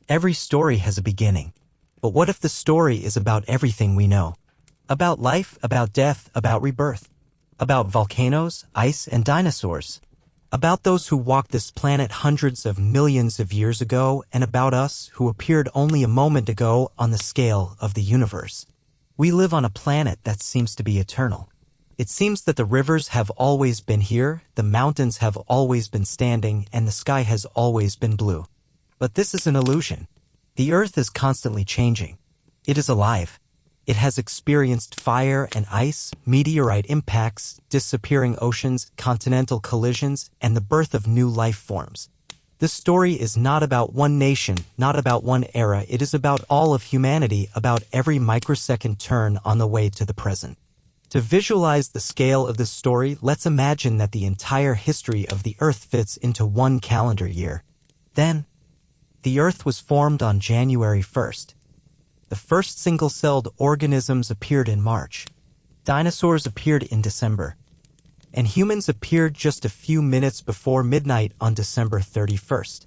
Every story has a beginning. But what if the story is about everything we know? About life, about death, about rebirth. About volcanoes, ice, and dinosaurs. About those who walked this planet hundreds of millions of years ago, and about us who appeared only a moment ago on the scale of the universe. We live on a planet that seems to be eternal. It seems that the rivers have always been here, the mountains have always been standing, and the sky has always been blue. But this is an illusion. The Earth is constantly changing. It is alive. It has experienced fire and ice, meteorite impacts, disappearing oceans, continental collisions, and the birth of new life forms. This story is not about one nation, not about one era. It is about all of humanity, about every microsecond turn on the way to the present. To visualize the scale of this story, let's imagine that the entire history of the Earth fits into one calendar year. Then, the Earth was formed on January 1st. The first single-celled organisms appeared in March. Dinosaurs appeared in December. And humans appeared just a few minutes before midnight on December 31st.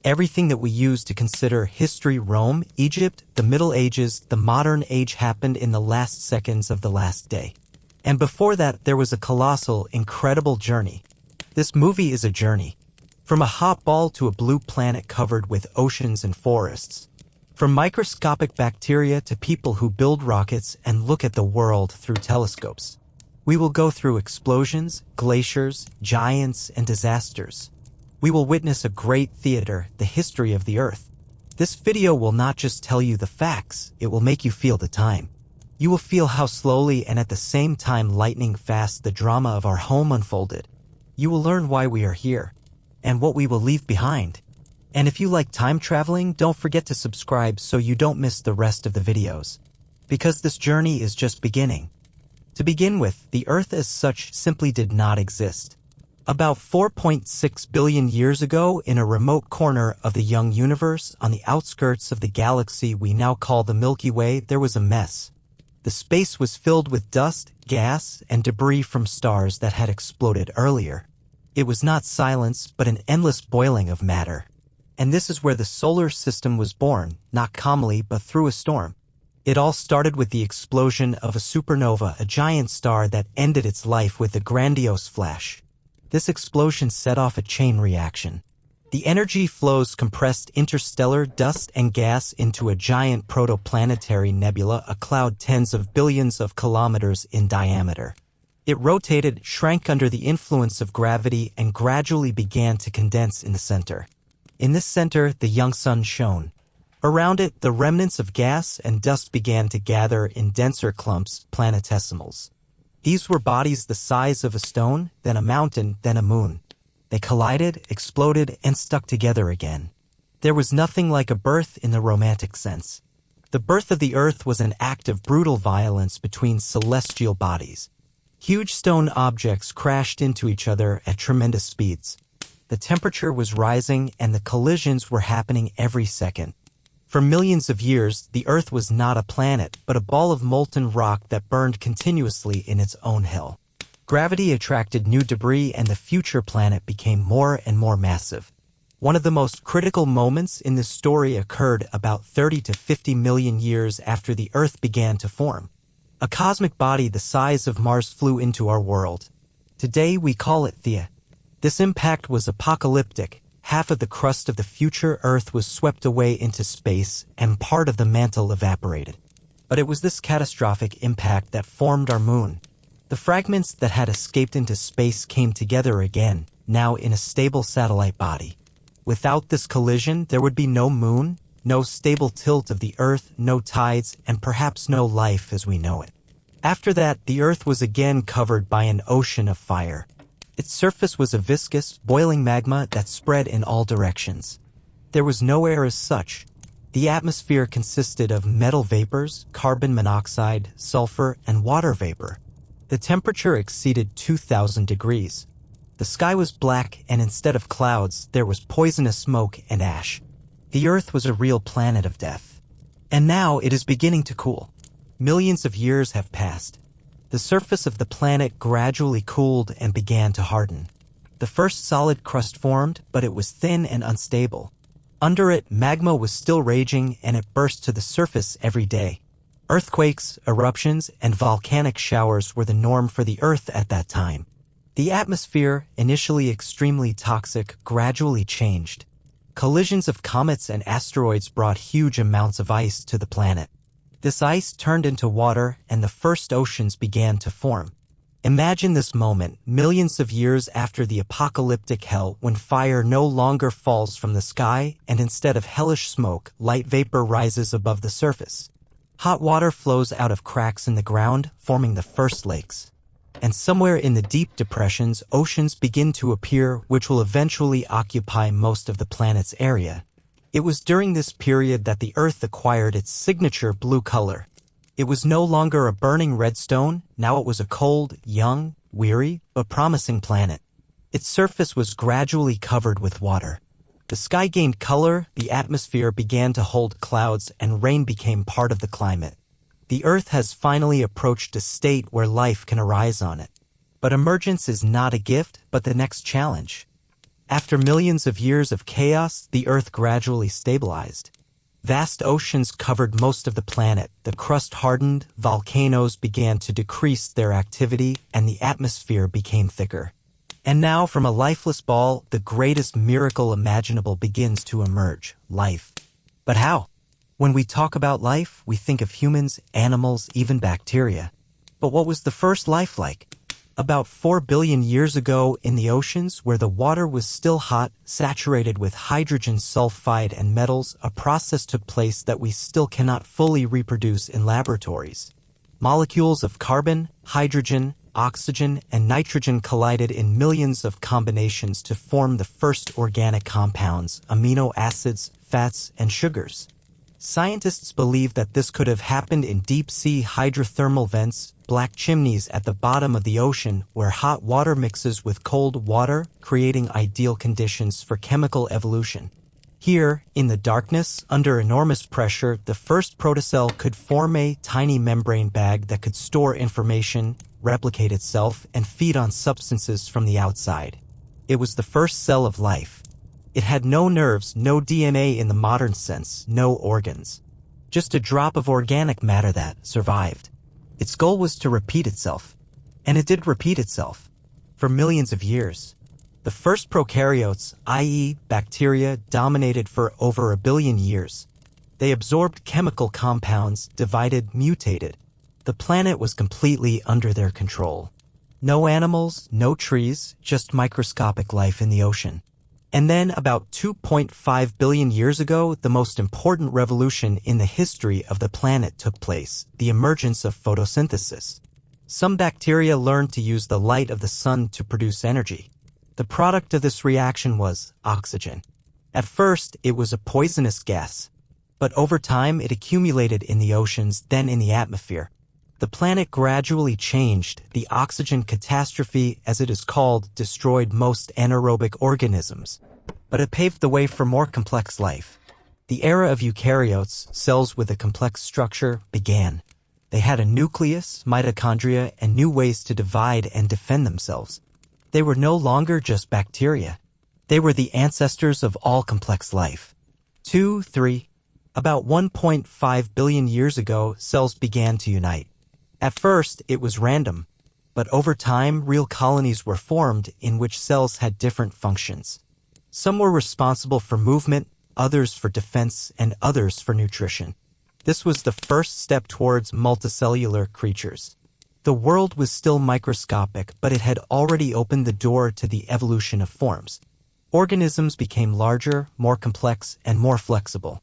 Everything that we use to consider history, Rome, Egypt, the Middle Ages, the modern age happened in the last seconds of the last day. And before that, there was a colossal, incredible journey. This movie is a journey. From a hot ball to a blue planet covered with oceans and forests. From microscopic bacteria to people who build rockets and look at the world through telescopes. We will go through explosions, glaciers, giants, and disasters. We will witness a great theater, the history of the Earth. This video will not just tell you the facts, it will make you feel the time. You will feel how slowly and at the same time lightning fast the drama of our home unfolded. You will learn why we are here, and what we will leave behind. And if you like time traveling, don't forget to subscribe so you don't miss the rest of the videos. Because this journey is just beginning. To begin with, the Earth as such simply did not exist. About 4.6 billion years ago, in a remote corner of the young universe, on the outskirts of the galaxy we now call the Milky Way, there was a mess. The space was filled with dust, gas, and debris from stars that had exploded earlier. It was not silence, but an endless boiling of matter. And this is where the solar system was born, not calmly, but through a storm. It all started with the explosion of a supernova, a giant star that ended its life with a grandiose flash. This explosion set off a chain reaction. The energy flows compressed interstellar dust and gas into a giant protoplanetary nebula, a cloud tens of billions of kilometers in diameter. It rotated, shrank under the influence of gravity, and gradually began to condense in the center. In this center, the young sun shone. Around it, the remnants of gas and dust began to gather in denser clumps, planetesimals. These were bodies the size of a stone, then a mountain, then a moon. They collided, exploded, and stuck together again. There was nothing like a birth in the romantic sense. The birth of the Earth was an act of brutal violence between celestial bodies. Huge stone objects crashed into each other at tremendous speeds. The temperature was rising and the collisions were happening every second. For millions of years, the Earth was not a planet, but a ball of molten rock that burned continuously in its own hell. Gravity attracted new debris and the future planet became more and more massive. One of the most critical moments in this story occurred about 30 to 50 million years after the Earth began to form. A cosmic body the size of Mars flew into our world. Today we call it Theia. This impact was apocalyptic. Half of the crust of the future Earth was swept away into space and part of the mantle evaporated. But it was this catastrophic impact that formed our moon. The fragments that had escaped into space came together again, now in a stable satellite body. Without this collision, there would be no moon, no stable tilt of the Earth, no tides, and perhaps no life as we know it. After that, the Earth was again covered by an ocean of fire. Its surface was a viscous, boiling magma that spread in all directions. There was no air as such. The atmosphere consisted of metal vapors, carbon monoxide, sulfur, and water vapor. The temperature exceeded 2,000 degrees. The sky was black, and instead of clouds, there was poisonous smoke and ash. The Earth was a real planet of death. And now it is beginning to cool. Millions of years have passed. The surface of the planet gradually cooled and began to harden. The first solid crust formed, but it was thin and unstable. Under it, magma was still raging and it burst to the surface every day. Earthquakes, eruptions, and volcanic showers were the norm for the Earth at that time. The atmosphere, initially extremely toxic, gradually changed. Collisions of comets and asteroids brought huge amounts of ice to the planet. This ice turned into water and the first oceans began to form. Imagine this moment, millions of years after the apocalyptic hell, when fire no longer falls from the sky and instead of hellish smoke, light vapor rises above the surface. Hot water flows out of cracks in the ground, forming the first lakes. And somewhere in the deep depressions, oceans begin to appear, which will eventually occupy most of the planet's area. It was during this period that the Earth acquired its signature blue color. It was no longer a burning redstone, now it was a cold, young, weary, but promising planet. Its surface was gradually covered with water. The sky gained color, the atmosphere began to hold clouds, and rain became part of the climate. The Earth has finally approached a state where life can arise on it. But emergence is not a gift, but the next challenge. After millions of years of chaos, the Earth gradually stabilized. Vast oceans covered most of the planet, the crust hardened, volcanoes began to decrease their activity, and the atmosphere became thicker. And now, from a lifeless ball, the greatest miracle imaginable begins to emerge: life. But how? When we talk about life, we think of humans, animals, even bacteria. But what was the first life like? About 4 billion years ago in the oceans, where the water was still hot, saturated with hydrogen sulfide and metals, a process took place that we still cannot fully reproduce in laboratories. Molecules of carbon, hydrogen, oxygen, and nitrogen collided in millions of combinations to form the first organic compounds, amino acids, fats, and sugars. Scientists believe that this could have happened in deep-sea hydrothermal vents, black chimneys at the bottom of the ocean where hot water mixes with cold water, creating ideal conditions for chemical evolution. Here, in the darkness, under enormous pressure, the first protocell could form a tiny membrane bag that could store information, replicate itself, and feed on substances from the outside. It was the first cell of life. It had no nerves, no DNA in the modern sense, no organs. Just a drop of organic matter that survived. Its goal was to repeat itself. And it did repeat itself. For millions of years. The first prokaryotes, i.e. bacteria, dominated for over 1 billion years. They absorbed chemical compounds, divided, mutated. The planet was completely under their control. No animals, no trees, just microscopic life in the ocean. And then, about 2.5 billion years ago, the most important revolution in the history of the planet took place: the emergence of photosynthesis. Some bacteria learned to use the light of the sun to produce energy. The product of this reaction was oxygen. At first, it was a poisonous gas. But over time, it accumulated in the oceans, then in the atmosphere. The planet gradually changed. The oxygen catastrophe, as it is called, destroyed most anaerobic organisms. But it paved the way for more complex life. The era of eukaryotes, cells with a complex structure, began. They had a nucleus, mitochondria, and new ways to divide and defend themselves. They were no longer just bacteria. They were the ancestors of all complex life. 2, 3. About 1.5 billion years ago, cells began to unite. At first, it was random, but over time, real colonies were formed in which cells had different functions. Some were responsible for movement, others for defense, and others for nutrition. This was the first step towards multicellular creatures. The world was still microscopic, but it had already opened the door to the evolution of forms. Organisms became larger, more complex, and more flexible.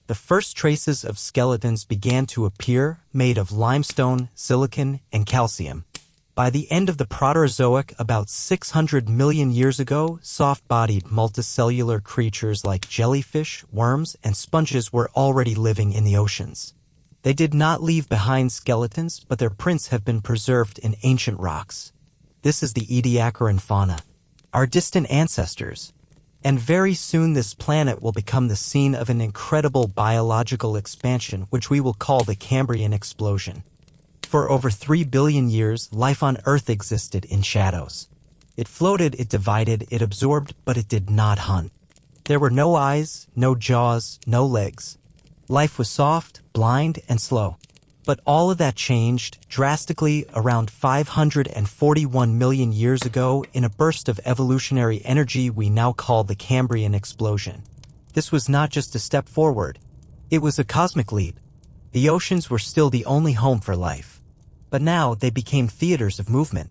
The first traces of skeletons began to appear, made of limestone, silicon, and calcium. By the end of the Proterozoic, about 600 million years ago, soft-bodied multicellular creatures like jellyfish, worms, and sponges were already living in the oceans. They did not leave behind skeletons, but their prints have been preserved in ancient rocks. This is the Ediacaran fauna, our distant ancestors. And very soon this planet will become the scene of an incredible biological expansion which we will call the Cambrian explosion. For over 3 billion years, life on Earth existed in shadows. It floated, it divided, it absorbed, but it did not hunt. There were no eyes, no jaws, no legs. Life was soft, blind, and slow. But all of that changed drastically around 541 million years ago in a burst of evolutionary energy we now call the Cambrian explosion. This was not just a step forward. It was a cosmic leap. The oceans were still the only home for life. But now they became theaters of movement.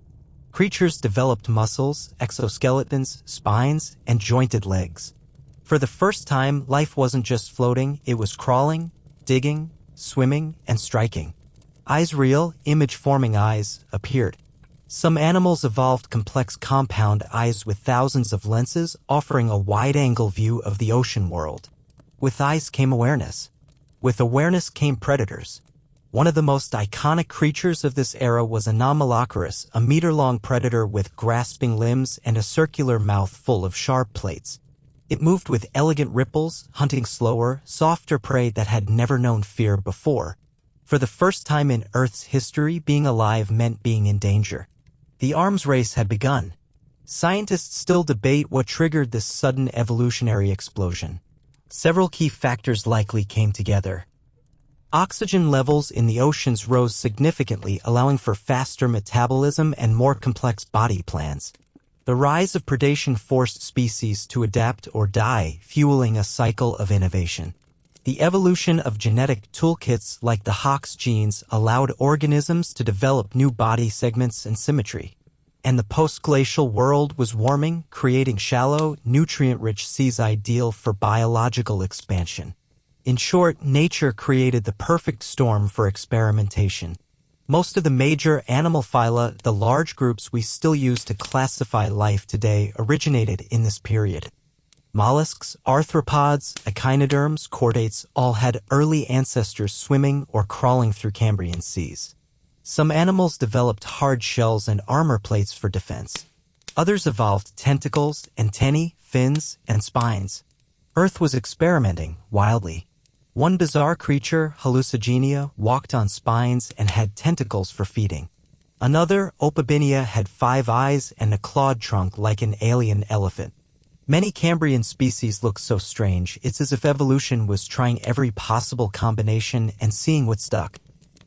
Creatures developed muscles, exoskeletons, spines, and jointed legs. For the first time, life wasn't just floating, it was crawling, digging, swimming, and striking. Eyes real, image-forming eyes, appeared. Some animals evolved complex compound eyes with thousands of lenses, offering a wide-angle view of the ocean world. With eyes came awareness. With awareness came predators. One of the most iconic creatures of this era was Anomalocaris, a meter-long predator with grasping limbs and a circular mouth full of sharp plates. It moved with elegant ripples, hunting slower, softer prey that had never known fear before. For the first time in Earth's history, being alive meant being in danger. The arms race had begun. Scientists still debate what triggered this sudden evolutionary explosion. Several key factors likely came together. Oxygen levels in the oceans rose significantly, allowing for faster metabolism and more complex body plans. The rise of predation forced species to adapt or die, fueling a cycle of innovation. The evolution of genetic toolkits like the Hox genes allowed organisms to develop new body segments and symmetry. And the post-glacial world was warming, creating shallow, nutrient-rich seas ideal for biological expansion. In short, nature created the perfect storm for experimentation. Most of the major animal phyla, the large groups we still use to classify life today, originated in this period. Mollusks, arthropods, echinoderms, chordates all had early ancestors swimming or crawling through Cambrian seas. Some animals developed hard shells and armor plates for defense. Others evolved tentacles, antennae, fins, and spines. Earth was experimenting wildly. One bizarre creature, Hallucigenia, walked on spines and had tentacles for feeding. Another, Opabinia, had 5 eyes and a clawed trunk like an alien elephant. Many Cambrian species look so strange, it's as if evolution was trying every possible combination and seeing what stuck.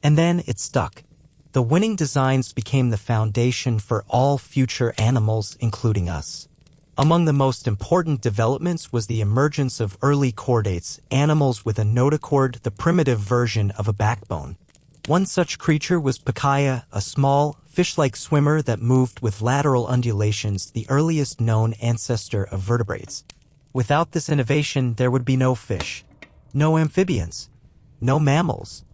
And then it stuck. The winning designs became the foundation for all future animals, including us. Among the most important developments was the emergence of early chordates, animals with a notochord, the primitive version of a backbone. One such creature was Pikaia, a small, fish-like swimmer that moved with lateral undulations, the earliest known ancestor of vertebrates. Without this innovation, there would be no fish, no amphibians, no mammals,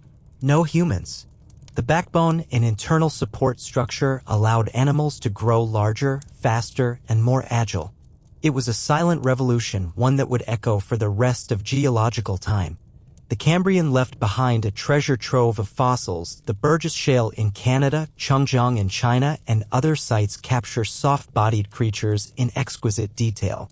no humans. The backbone, an internal support structure, allowed animals to grow larger, faster, and more agile. It was a silent revolution, one that would echo for the rest of geological time. The Cambrian left behind a treasure trove of fossils. The Burgess Shale in Canada, Changjiang in China, and other sites capture soft-bodied creatures in exquisite detail.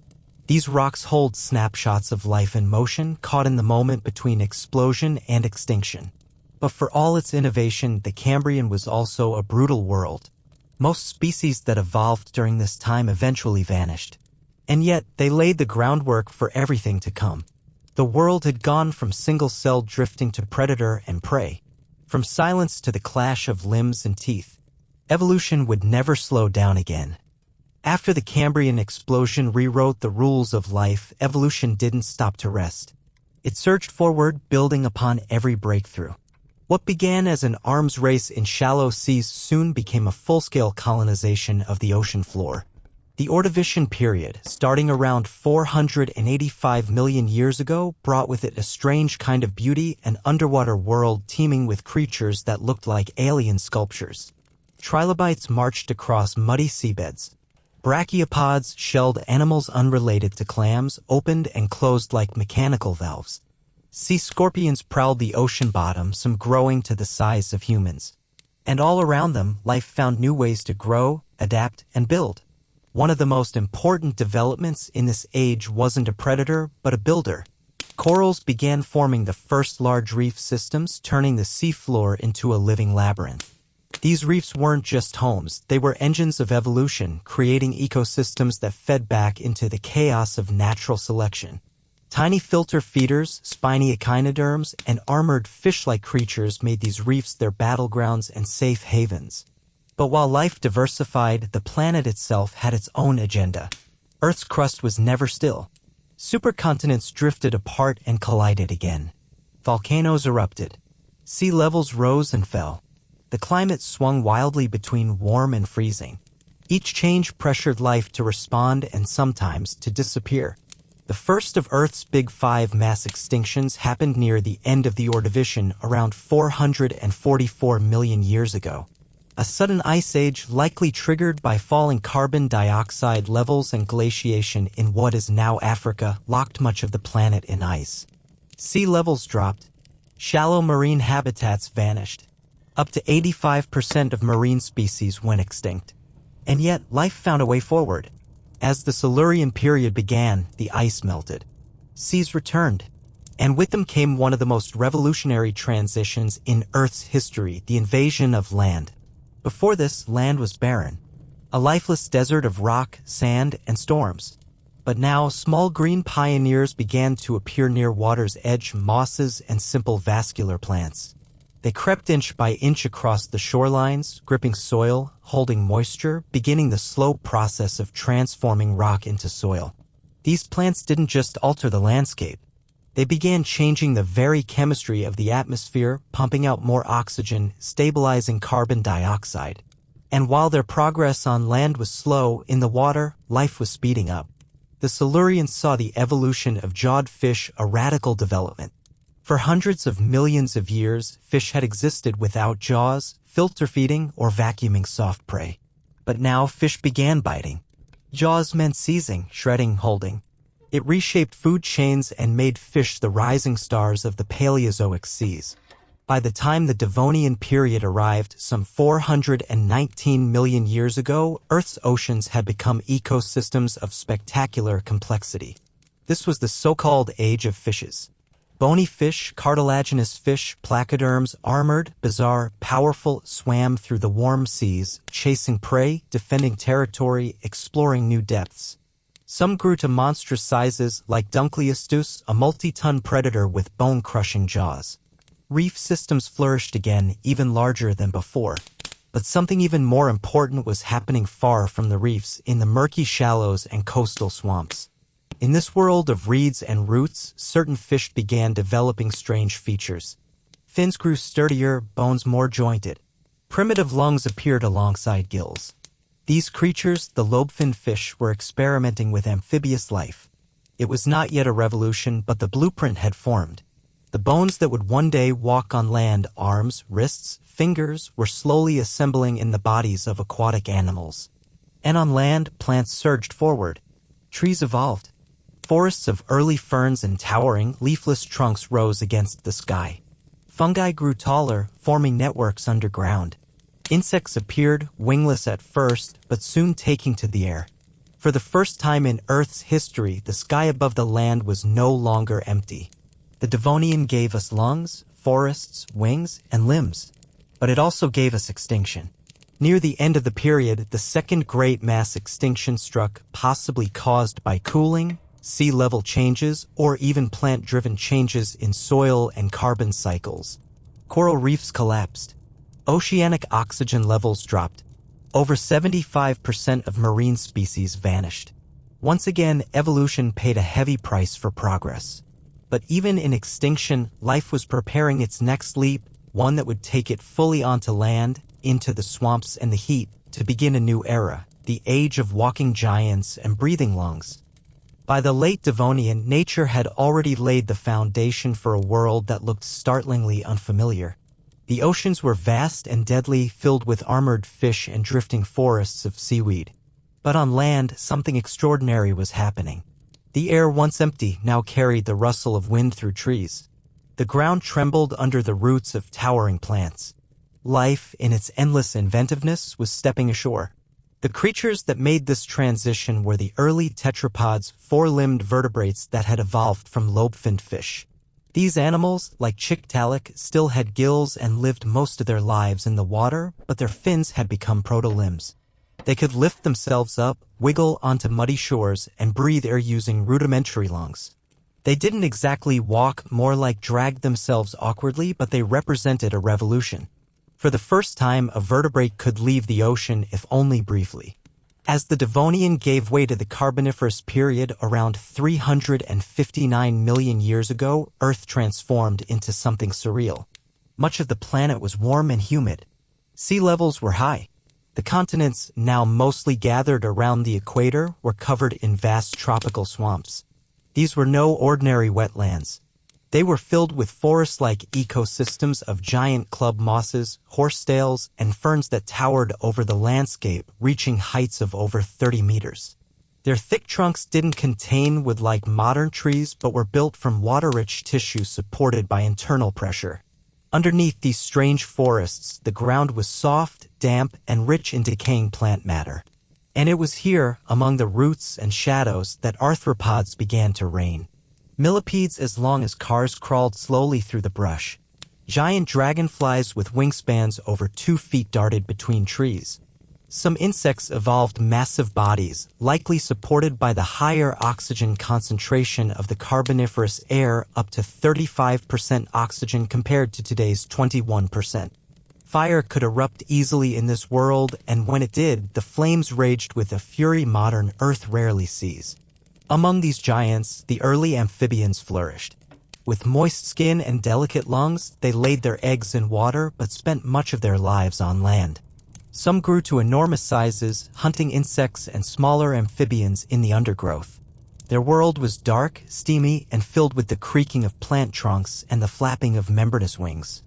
These rocks hold snapshots of life in motion, caught in the moment between explosion and extinction. But for all its innovation, the Cambrian was also a brutal world. Most species that evolved during this time eventually vanished. And yet, they laid the groundwork for everything to come. The world had gone from single-celled drifting to predator and prey, from silence to the clash of limbs and teeth. Evolution would never slow down again. After the Cambrian explosion rewrote the rules of life, evolution didn't stop to rest. It surged forward, building upon every breakthrough. What began as an arms race in shallow seas soon became a full-scale colonization of the ocean floor. The Ordovician period, starting around 485 million years ago, brought with it a strange kind of beauty, an underwater world teeming with creatures that looked like alien sculptures. Trilobites marched across muddy seabeds. Brachiopods, shelled animals unrelated to clams, opened and closed like mechanical valves. Sea scorpions prowled the ocean bottom, some growing to the size of humans. And all around them, life found new ways to grow, adapt, and build. One of the most important developments in this age wasn't a predator, but a builder. Corals began forming the first large reef systems, turning the seafloor into a living labyrinth. These reefs weren't just homes, they were engines of evolution, creating ecosystems that fed back into the chaos of natural selection. Tiny filter feeders, spiny echinoderms, and armored fish-like creatures made these reefs their battlegrounds and safe havens. But while life diversified, the planet itself had its own agenda. Earth's crust was never still. Supercontinents drifted apart and collided again. Volcanoes erupted. Sea levels rose and fell. The climate swung wildly between warm and freezing. Each change pressured life to respond and sometimes to disappear. The first of Earth's Big Five mass extinctions happened near the end of the Ordovician around 444 million years ago. A sudden ice age likely triggered by falling carbon dioxide levels and glaciation in what is now Africa locked much of the planet in ice. Sea levels dropped. Shallow marine habitats vanished. Up to 85% of marine species went extinct. And yet, life found a way forward. As the Silurian period began, the ice melted. Seas returned. And with them came one of the most revolutionary transitions in Earth's history, the invasion of land. Before this, land was barren. A lifeless desert of rock, sand, and storms. But now, small green pioneers began to appear near water's edge, mosses and simple vascular plants. They crept inch by inch across the shorelines, gripping soil, holding moisture, beginning the slow process of transforming rock into soil. These plants didn't just alter the landscape. They began changing the very chemistry of the atmosphere, pumping out more oxygen, stabilizing carbon dioxide. And while their progress on land was slow, in the water, life was speeding up. The Silurians saw the evolution of jawed fish, a radical development. For hundreds of millions of years, fish had existed without jaws, filter feeding, or vacuuming soft prey. But now fish began biting. Jaws meant seizing, shredding, holding. It reshaped food chains and made fish the rising stars of the Paleozoic seas. By the time the Devonian period arrived, some 419 million years ago, Earth's oceans had become ecosystems of spectacular complexity. This was the so-called Age of Fishes. Bony fish, cartilaginous fish, placoderms, armored, bizarre, powerful, swam through the warm seas, chasing prey, defending territory, exploring new depths. Some grew to monstrous sizes, like Dunkleosteus, a multi-ton predator with bone-crushing jaws. Reef systems flourished again, even larger than before. But something even more important was happening far from the reefs, in the murky shallows and coastal swamps. In this world of reeds and roots, certain fish began developing strange features. Fins grew sturdier, bones more jointed. Primitive lungs appeared alongside gills. These creatures, the lobe-finned fish, were experimenting with amphibious life. It was not yet a revolution, but the blueprint had formed. The bones that would one day walk on land, arms, wrists, fingers, were slowly assembling in the bodies of aquatic animals. And on land, plants surged forward. Trees evolved. Forests of early ferns and towering, leafless trunks rose against the sky. Fungi grew taller, forming networks underground. Insects appeared, wingless at first, but soon taking to the air. For the first time in Earth's history, the sky above the land was no longer empty. The Devonian gave us lungs, forests, wings, and limbs. But it also gave us extinction. Near the end of the period, the second great mass extinction struck, possibly caused by cooling, sea level changes, or even plant-driven changes in soil and carbon cycles. Coral reefs collapsed. Oceanic oxygen levels dropped. Over 75% of marine species vanished. Once again, evolution paid a heavy price for progress. But even in extinction, life was preparing its next leap, one that would take it fully onto land, into the swamps and the heat, to begin a new era, the age of walking giants and breathing lungs. By the late Devonian, nature had already laid the foundation for a world that looked startlingly unfamiliar. The oceans were vast and deadly, filled with armored fish and drifting forests of seaweed. But on land, something extraordinary was happening. The air, once empty, now carried the rustle of wind through trees. The ground trembled under the roots of towering plants. Life, in its endless inventiveness, was stepping ashore. The creatures that made this transition were the early tetrapods, four-limbed vertebrates that had evolved from lobe-finned fish. These animals, like Tiktaalik, still had gills and lived most of their lives in the water, but their fins had become proto-limbs. They could lift themselves up, wiggle onto muddy shores, and breathe air using rudimentary lungs. They didn't exactly walk, more like dragged themselves awkwardly, but they represented a revolution. For the first time, a vertebrate could leave the ocean, if only briefly. As the Devonian gave way to the Carboniferous period around 359 million years ago, Earth transformed into something surreal. Much of the planet was warm and humid. Sea levels were high. The continents, now mostly gathered around the equator, were covered in vast tropical swamps. These were no ordinary wetlands. They were filled with forest-like ecosystems of giant club mosses, horsetails, and ferns that towered over the landscape, reaching heights of over 30 meters. Their thick trunks didn't contain wood like modern trees, but were built from water-rich tissue supported by internal pressure. Underneath these strange forests, the ground was soft, damp, and rich in decaying plant matter. And it was here, among the roots and shadows, that arthropods began to reign. Millipedes as long as cars crawled slowly through the brush. Giant dragonflies with wingspans over 2 feet darted between trees. Some insects evolved massive bodies, likely supported by the higher oxygen concentration of the Carboniferous air, up to 35% oxygen compared to today's 21%. Fire could erupt easily in this world, and when it did, the flames raged with a fury modern Earth rarely sees. Among these giants, the early amphibians flourished. With moist skin and delicate lungs, they laid their eggs in water but spent much of their lives on land. Some grew to enormous sizes, hunting insects and smaller amphibians in the undergrowth. Their world was dark, steamy, and filled with the creaking of plant trunks and the flapping of membranous wings.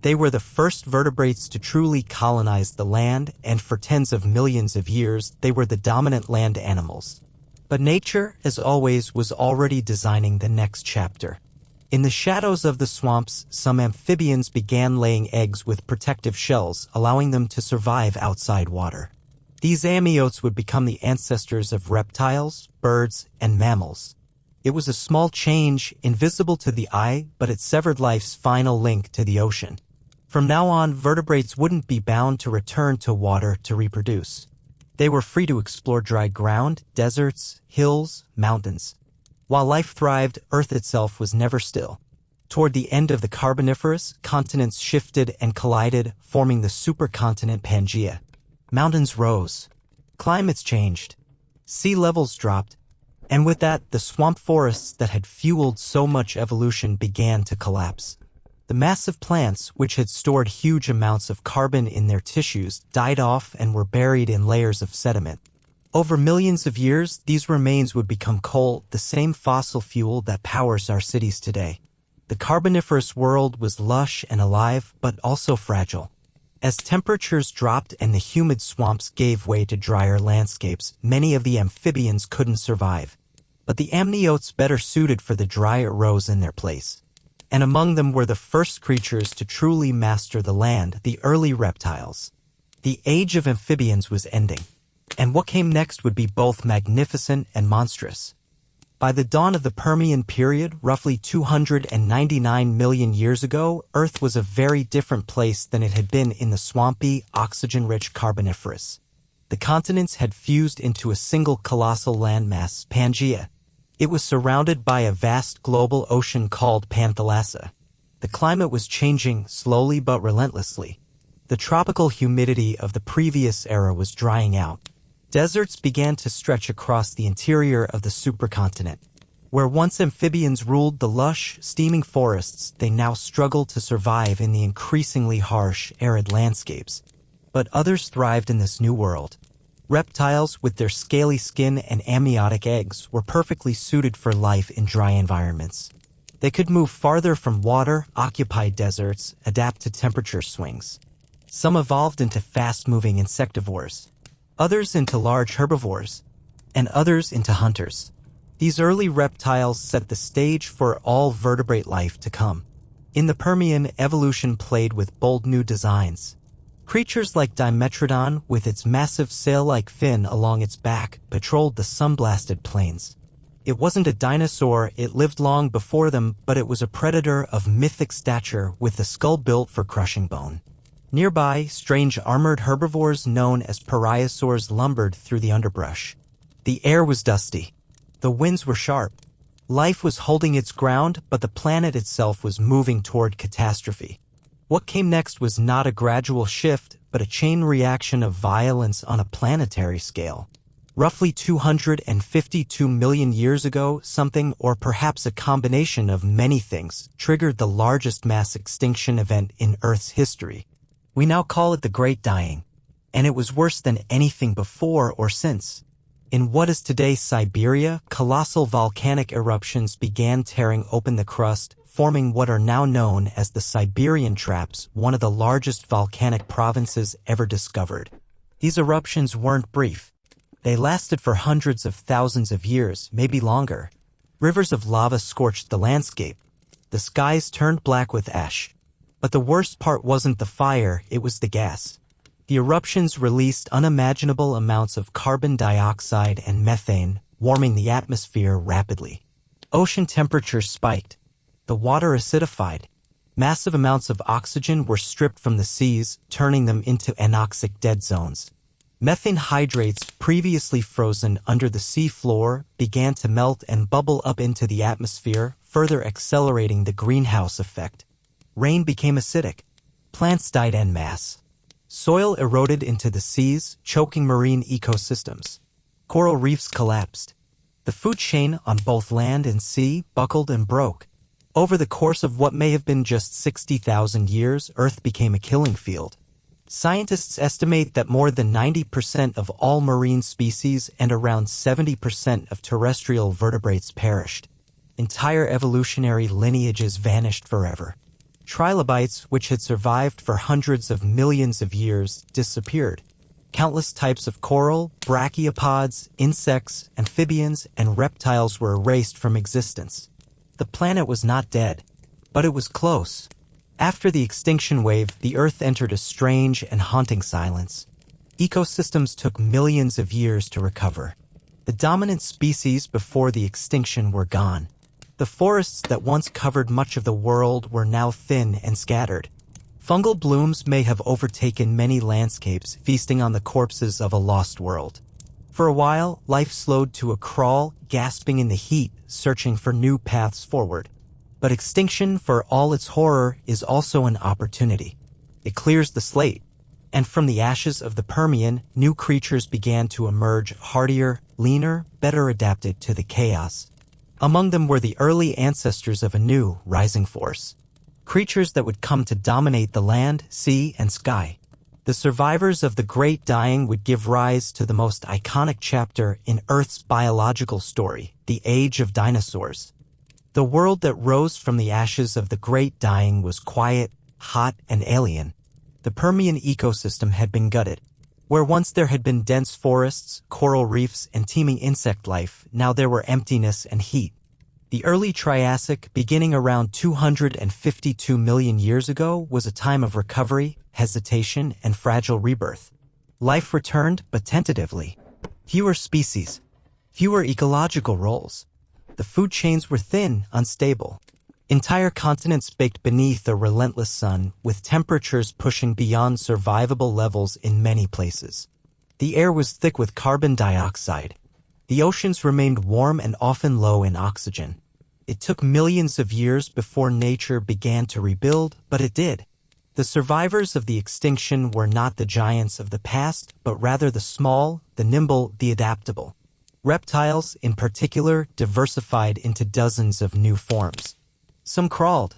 They were the first vertebrates to truly colonize the land, and for tens of millions of years, they were the dominant land animals. But nature, as always, was already designing the next chapter. In the shadows of the swamps, some amphibians began laying eggs with protective shells, allowing them to survive outside water. These amniotes would become the ancestors of reptiles, birds, and mammals. It was a small change, invisible to the eye, but it severed life's final link to the ocean. From now on, vertebrates wouldn't be bound to return to water to reproduce. They were free to explore dry ground, deserts, hills, mountains. While life thrived, Earth itself was never still. Toward the end of the Carboniferous, continents shifted and collided, forming the supercontinent Pangaea. Mountains rose. Climates changed. Sea levels dropped. And with that, the swamp forests that had fueled so much evolution began to collapse. The massive plants, which had stored huge amounts of carbon in their tissues, died off and were buried in layers of sediment. Over millions of years, these remains would become coal, the same fossil fuel that powers our cities today. The Carboniferous world was lush and alive, but also fragile. As temperatures dropped and the humid swamps gave way to drier landscapes, many of the amphibians couldn't survive. But the amniotes better suited for the dry arose in their place. And among them were the first creatures to truly master the land, the early reptiles. The age of amphibians was ending, and what came next would be both magnificent and monstrous. By the dawn of the Permian period, roughly 299 million years ago, Earth was a very different place than it had been in the swampy, oxygen-rich Carboniferous. The continents had fused into a single colossal landmass, Pangaea. It was surrounded by a vast global ocean called Panthalassa. The climate was changing slowly but relentlessly. The tropical humidity of the previous era was drying out. Deserts began to stretch across the interior of the supercontinent. Where once amphibians ruled the lush, steaming forests, they now struggled to survive in the increasingly harsh, arid landscapes. But others thrived in this new world. Reptiles, with their scaly skin and amniotic eggs, were perfectly suited for life in dry environments. They could move farther from water, occupy deserts, adapt to temperature swings. Some evolved into fast-moving insectivores, others into large herbivores, and others into hunters. These early reptiles set the stage for all vertebrate life to come. In the Permian, evolution played with bold new designs. Creatures like Dimetrodon, with its massive sail-like fin along its back, patrolled the sun-blasted plains. It wasn't a dinosaur, it lived long before them, but it was a predator of mythic stature with a skull built for crushing bone. Nearby, strange armored herbivores known as pariasaurs lumbered through the underbrush. The air was dusty. The winds were sharp. Life was holding its ground, but the planet itself was moving toward catastrophe. What came next was not a gradual shift, but a chain reaction of violence on a planetary scale. Roughly 252 million years ago, something, or perhaps a combination of many things, triggered the largest mass extinction event in Earth's history. We now call it the Great Dying, and it was worse than anything before or since. In what is today Siberia, colossal volcanic eruptions began tearing open the crust, forming what are now known as the Siberian Traps, one of the largest volcanic provinces ever discovered. These eruptions weren't brief. They lasted for hundreds of thousands of years, maybe longer. Rivers of lava scorched the landscape. The skies turned black with ash. But the worst part wasn't the fire, it was the gas. The eruptions released unimaginable amounts of carbon dioxide and methane, warming the atmosphere rapidly. Ocean temperatures spiked. The water acidified. Massive amounts of oxygen were stripped from the seas, turning them into anoxic dead zones. Methane hydrates, previously frozen under the sea floor, began to melt and bubble up into the atmosphere, further accelerating the greenhouse effect. Rain became acidic. Plants died en masse. Soil eroded into the seas, choking marine ecosystems. Coral reefs collapsed. The food chain on both land and sea buckled and broke. Over the course of what may have been just 60,000 years, Earth became a killing field. Scientists estimate that more than 90% of all marine species and around 70% of terrestrial vertebrates perished. Entire evolutionary lineages vanished forever. Trilobites, which had survived for hundreds of millions of years, disappeared. Countless types of coral, brachiopods, insects, amphibians, and reptiles were erased from existence. The planet was not dead, but it was close. After the extinction wave, the Earth entered a strange and haunting silence. Ecosystems took millions of years to recover. The dominant species before the extinction were gone. The forests that once covered much of the world were now thin and scattered. Fungal blooms may have overtaken many landscapes, feasting on the corpses of a lost world. For a while, life slowed to a crawl, gasping in the heat, searching for new paths forward. But extinction, for all its horror, is also an opportunity. It clears the slate. And from the ashes of the Permian, new creatures began to emerge, hardier, leaner, better adapted to the chaos. Among them were the early ancestors of a new, rising force. Creatures that would come to dominate the land, sea, and sky. The survivors of the Great Dying would give rise to the most iconic chapter in Earth's biological story, the Age of Dinosaurs. The world that rose from the ashes of the Great Dying was quiet, hot, and alien. The Permian ecosystem had been gutted. Where once there had been dense forests, coral reefs, and teeming insect life, now there were emptiness and heat. The early Triassic, beginning around 252 million years ago, was a time of recovery, hesitation, and fragile rebirth. Life returned, but tentatively. Fewer species. Fewer ecological roles. The food chains were thin, unstable. Entire continents baked beneath a relentless sun, with temperatures pushing beyond survivable levels in many places. The air was thick with carbon dioxide. The oceans remained warm and often low in oxygen. It took millions of years before nature began to rebuild, but it did. The survivors of the extinction were not the giants of the past, but rather the small, the nimble, the adaptable. Reptiles, in particular, diversified into dozens of new forms. Some crawled,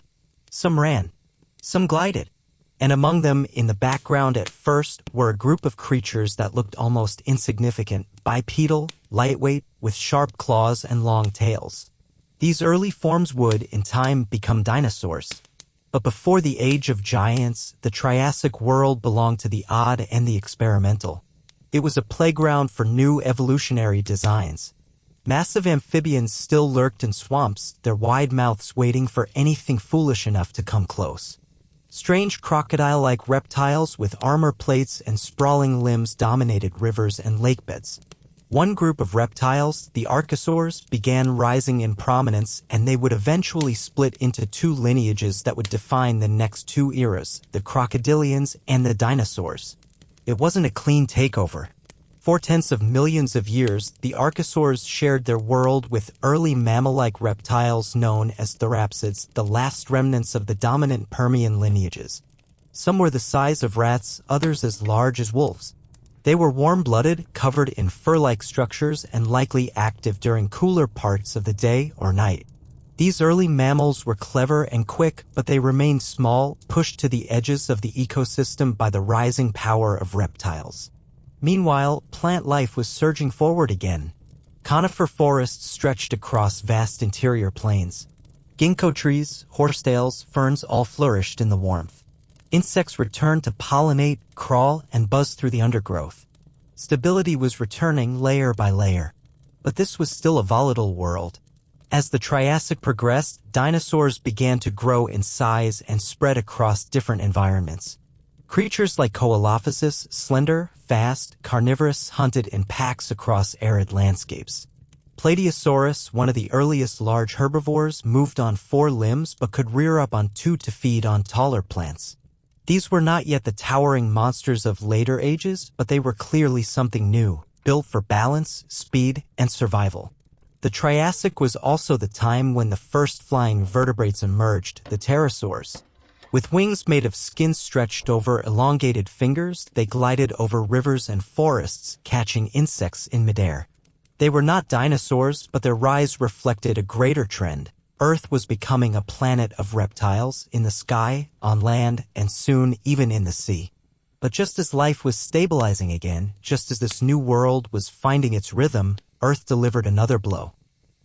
some ran, some glided, and among them, in the background at first, were a group of creatures that looked almost insignificant, bipedal, lightweight, with sharp claws and long tails. These early forms would, in time, become dinosaurs. But before the Age of Giants, the Triassic world belonged to the odd and the experimental. It was a playground for new evolutionary designs. Massive amphibians still lurked in swamps, their wide mouths waiting for anything foolish enough to come close. Strange crocodile-like reptiles with armor plates and sprawling limbs dominated rivers and lakebeds. One group of reptiles, the archosaurs, began rising in prominence, and they would eventually split into two lineages that would define the next two eras, the crocodilians and the dinosaurs. It wasn't a clean takeover. 4/10 of millions of years, the archosaurs shared their world with early mammal-like reptiles known as therapsids, the last remnants of the dominant Permian lineages. Some were the size of rats, others as large as wolves. They were warm-blooded, covered in fur-like structures, and likely active during cooler parts of the day or night. These early mammals were clever and quick, but they remained small, pushed to the edges of the ecosystem by the rising power of reptiles. Meanwhile, plant life was surging forward again. Conifer forests stretched across vast interior plains. Ginkgo trees, horsetails, ferns all flourished in the warmth. Insects returned to pollinate, crawl, and buzz through the undergrowth. Stability was returning layer by layer. But this was still a volatile world. As the Triassic progressed, dinosaurs began to grow in size and spread across different environments. Creatures like Coelophysis, slender, fast, carnivorous, hunted in packs across arid landscapes. Plateosaurus, one of the earliest large herbivores, moved on 4 limbs but could rear up on 2 to feed on taller plants. These were not yet the towering monsters of later ages, but they were clearly something new, built for balance, speed, and survival. The Triassic was also the time when the first flying vertebrates emerged, the pterosaurs. With wings made of skin stretched over elongated fingers, they glided over rivers and forests, catching insects in midair. They were not dinosaurs, but their rise reflected a greater trend. Earth was becoming a planet of reptiles, in the sky, on land, and soon even in the sea. But just as life was stabilizing again, just as this new world was finding its rhythm, Earth delivered another blow.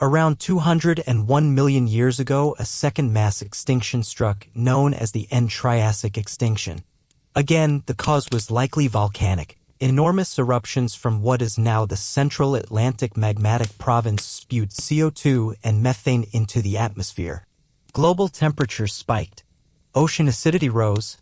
Around 201 million years ago, a second mass extinction struck, known as the End Triassic extinction. Again, the cause was likely volcanic. Enormous eruptions from what is now the Central Atlantic magmatic province spewed CO2 and methane into the atmosphere. Global temperatures spiked. Ocean acidity rose.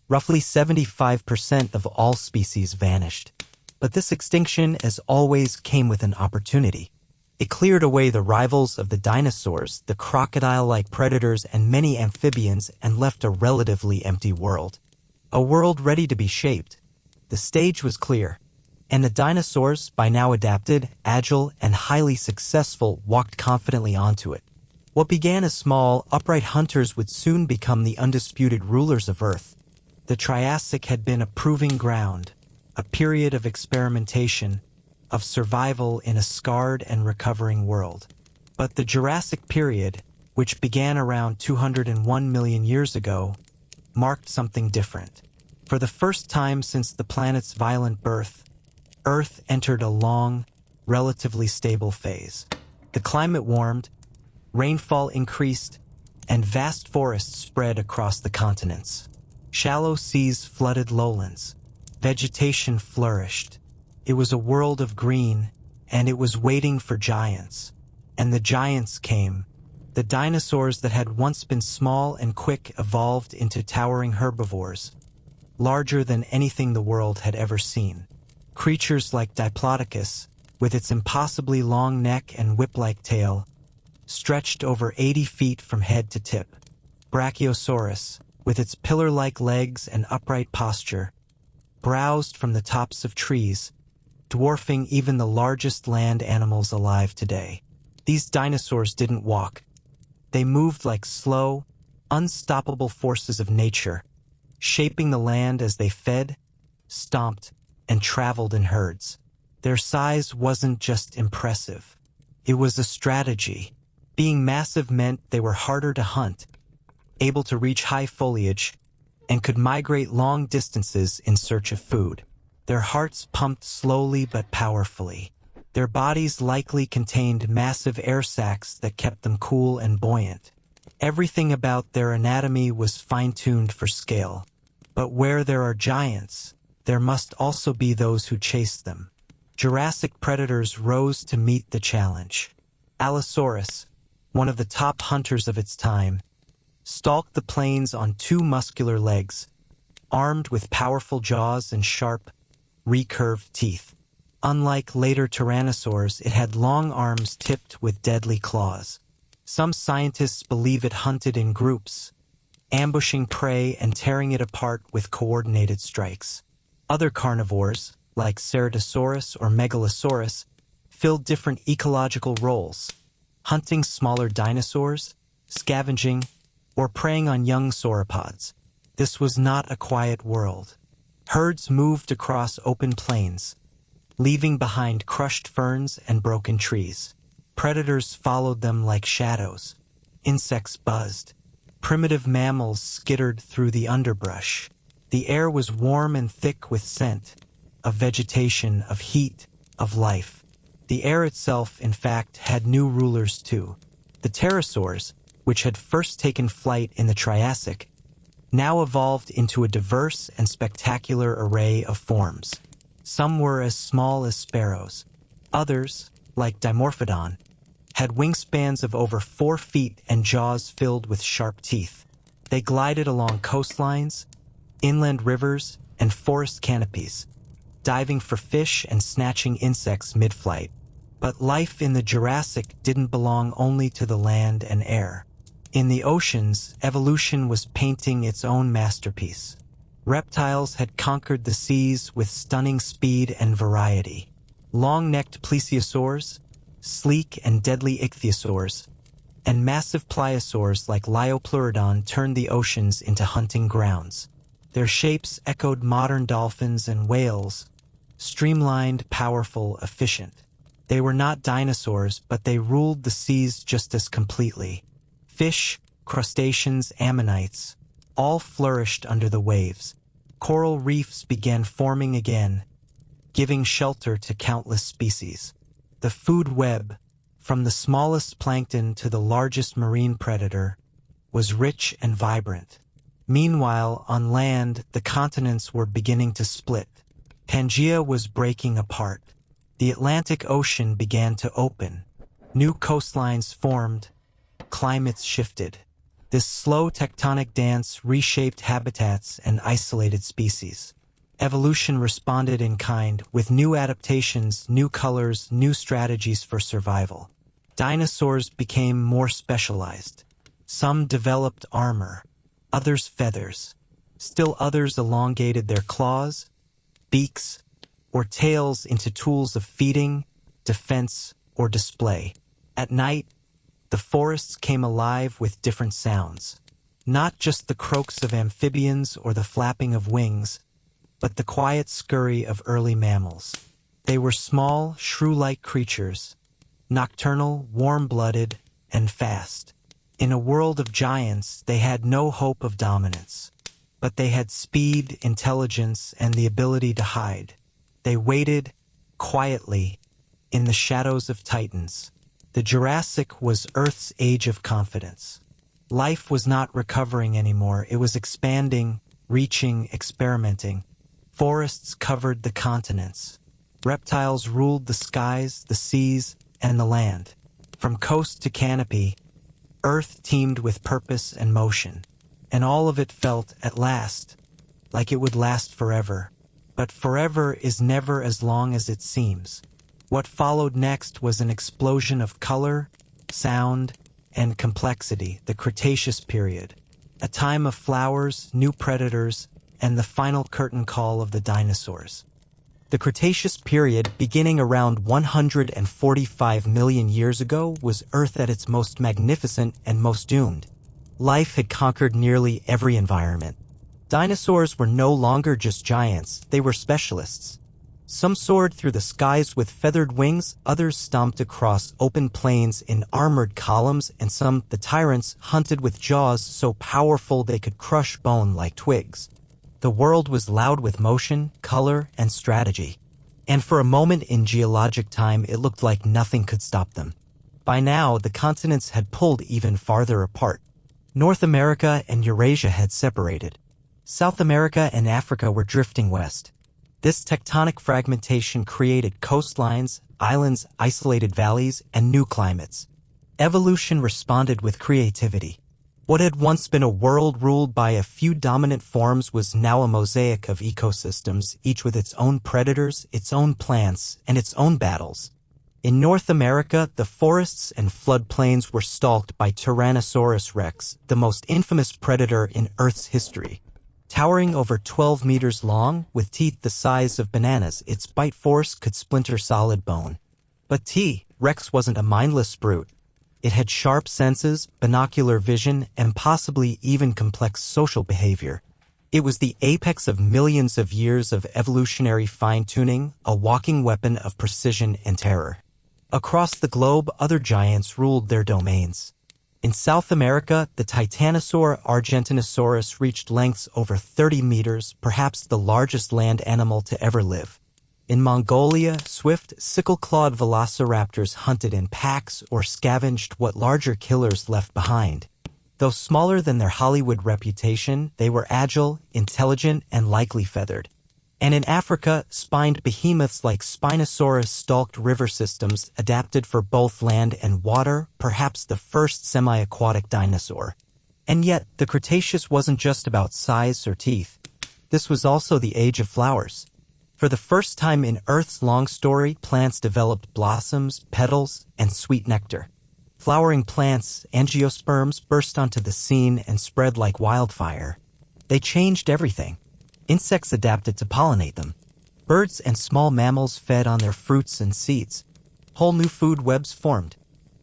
Roughly 75% of all species vanished. But this extinction, as always, came with an opportunity. It cleared away the rivals of the dinosaurs, the crocodile-like predators, and many amphibians, and left a relatively empty world. A world ready to be shaped. The stage was clear, and the dinosaurs, by now adapted, agile, and highly successful, walked confidently onto it. What began as small, upright hunters would soon become the undisputed rulers of Earth. The Triassic had been a proving ground, a period of experimentation, of survival in a scarred and recovering world. But the Jurassic period, which began around 201 million years ago, marked something different. For the first time since the planet's violent birth, Earth entered a long, relatively stable phase. The climate warmed, rainfall increased, and vast forests spread across the continents. Shallow seas flooded lowlands. Vegetation flourished. It was a world of green, and it was waiting for giants. And the giants came. The dinosaurs that had once been small and quick evolved into towering herbivores, larger than anything the world had ever seen. Creatures like Diplodocus, with its impossibly long neck and whip-like tail, stretched over 80 feet from head to tip. Brachiosaurus, with its pillar-like legs and upright posture, browsed from the tops of trees, dwarfing even the largest land animals alive today. These dinosaurs didn't walk. They moved like slow, unstoppable forces of nature, shaping the land as they fed, stomped, and traveled in herds. Their size wasn't just impressive. It was a strategy. Being massive meant they were harder to hunt, able to reach high foliage, and could migrate long distances in search of food. Their hearts pumped slowly but powerfully. Their bodies likely contained massive air sacs that kept them cool and buoyant. Everything about their anatomy was fine-tuned for scale. But where there are giants, there must also be those who chase them. Jurassic predators rose to meet the challenge. Allosaurus, one of the top hunters of its time, stalked the plains on 2 muscular legs, armed with powerful jaws and sharp, recurved teeth. Unlike later tyrannosaurs, it had long arms tipped with deadly claws. Some scientists believe it hunted in groups, ambushing prey and tearing it apart with coordinated strikes. Other carnivores, like Ceratosaurus or Megalosaurus, filled different ecological roles, hunting smaller dinosaurs, scavenging, or preying on young sauropods. This was not a quiet world. Herds moved across open plains, leaving behind crushed ferns and broken trees. Predators followed them like shadows. Insects buzzed. Primitive mammals skittered through the underbrush. The air was warm and thick with scent, of vegetation, of heat, of life. The air itself, in fact, had new rulers too. The pterosaurs, which had first taken flight in the Triassic, now evolved into a diverse and spectacular array of forms. Some were as small as sparrows. Others, like Dimorphodon, had wingspans of over 4 feet and jaws filled with sharp teeth. They glided along coastlines, inland rivers, and forest canopies, diving for fish and snatching insects mid-flight. But life in the Jurassic didn't belong only to the land and air. In the oceans, evolution was painting its own masterpiece. Reptiles had conquered the seas with stunning speed and variety. Long-necked plesiosaurs, sleek and deadly ichthyosaurs, and massive pliosaurs like Liopleurodon turned the oceans into hunting grounds. Their shapes echoed modern dolphins and whales, streamlined, powerful, efficient. They were not dinosaurs, but they ruled the seas just as completely. Fish, crustaceans, ammonites, all flourished under the waves. Coral reefs began forming again, giving shelter to countless species. The food web, from the smallest plankton to the largest marine predator, was rich and vibrant. Meanwhile, on land, the continents were beginning to split. Pangaea was breaking apart. The Atlantic Ocean began to open. New coastlines formed. Climates shifted. This slow tectonic dance reshaped habitats and isolated species. Evolution responded in kind, with new adaptations, new colors, new strategies for survival. Dinosaurs became more specialized. Some developed armor, others feathers. Still others elongated their claws, beaks, or tails into tools of feeding, defense, or display. At night, the forests came alive with different sounds. Not just the croaks of amphibians or the flapping of wings, but the quiet scurry of early mammals. They were small, shrew-like creatures, nocturnal, warm-blooded, and fast. In a world of giants, they had no hope of dominance. But they had speed, intelligence, and the ability to hide. They waited, quietly, in the shadows of titans. The Jurassic was Earth's age of confidence. Life was not recovering anymore. It was expanding, reaching, experimenting. Forests covered the continents. Reptiles ruled the skies, the seas, and the land. From coast to canopy, Earth teemed with purpose and motion. And all of it felt, at last, like it would last forever. But forever is never as long as it seems. What followed next was an explosion of color, sound, and complexity, the Cretaceous period. A time of flowers, new predators, and the final curtain call of the dinosaurs. The Cretaceous period, beginning around 145 million years ago, was Earth at its most magnificent and most doomed. Life had conquered nearly every environment. Dinosaurs were no longer just giants, they were specialists. Some soared through the skies with feathered wings, others stomped across open plains in armored columns, and some, the tyrants, hunted with jaws so powerful they could crush bone like twigs. The world was loud with motion, color, and strategy. And for a moment in geologic time, it looked like nothing could stop them. By now, the continents had pulled even farther apart. North America and Eurasia had separated. South America and Africa were drifting west. This tectonic fragmentation created coastlines, islands, isolated valleys, and new climates. Evolution responded with creativity. What had once been a world ruled by a few dominant forms was now a mosaic of ecosystems, each with its own predators, its own plants, and its own battles. In North America, the forests and floodplains were stalked by Tyrannosaurus rex, the most infamous predator in Earth's history. Towering over 12 meters long, with teeth the size of bananas, its bite force could splinter solid bone. But Rex wasn't a mindless brute. It had sharp senses, binocular vision, and possibly even complex social behavior. It was the apex of millions of years of evolutionary fine-tuning, a walking weapon of precision and terror. Across the globe, other giants ruled their domains. In South America, the Titanosaur argentinosaurus reached lengths over 30 meters, perhaps the largest land animal to ever live. In Mongolia, swift, sickle-clawed velociraptors hunted in packs or scavenged what larger killers left behind. Though smaller than their Hollywood reputation, they were agile, intelligent, and likely feathered. And in Africa, spined behemoths like Spinosaurus stalked river systems adapted for both land and water, perhaps the first semi-aquatic dinosaur. And yet, the Cretaceous wasn't just about size or teeth. This was also the age of flowers. For the first time in Earth's long story, plants developed blossoms, petals, and sweet nectar. Flowering plants, angiosperms, burst onto the scene and spread like wildfire. They changed everything. Insects adapted to pollinate them. Birds and small mammals fed on their fruits and seeds. Whole new food webs formed.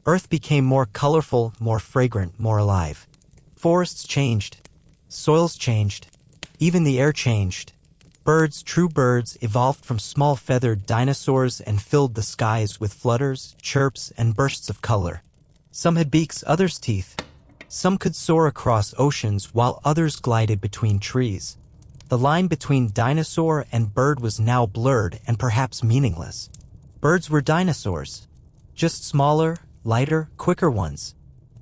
Earth became more colorful, more fragrant, more alive. Forests changed. Soils changed. Even the air changed. Birds, true birds, evolved from small feathered dinosaurs and filled the skies with flutters, chirps, and bursts of color. Some had beaks, others teeth. Some could soar across oceans while others glided between trees. The line between dinosaur and bird was now blurred and perhaps meaningless. Birds were dinosaurs, just smaller, lighter, quicker ones.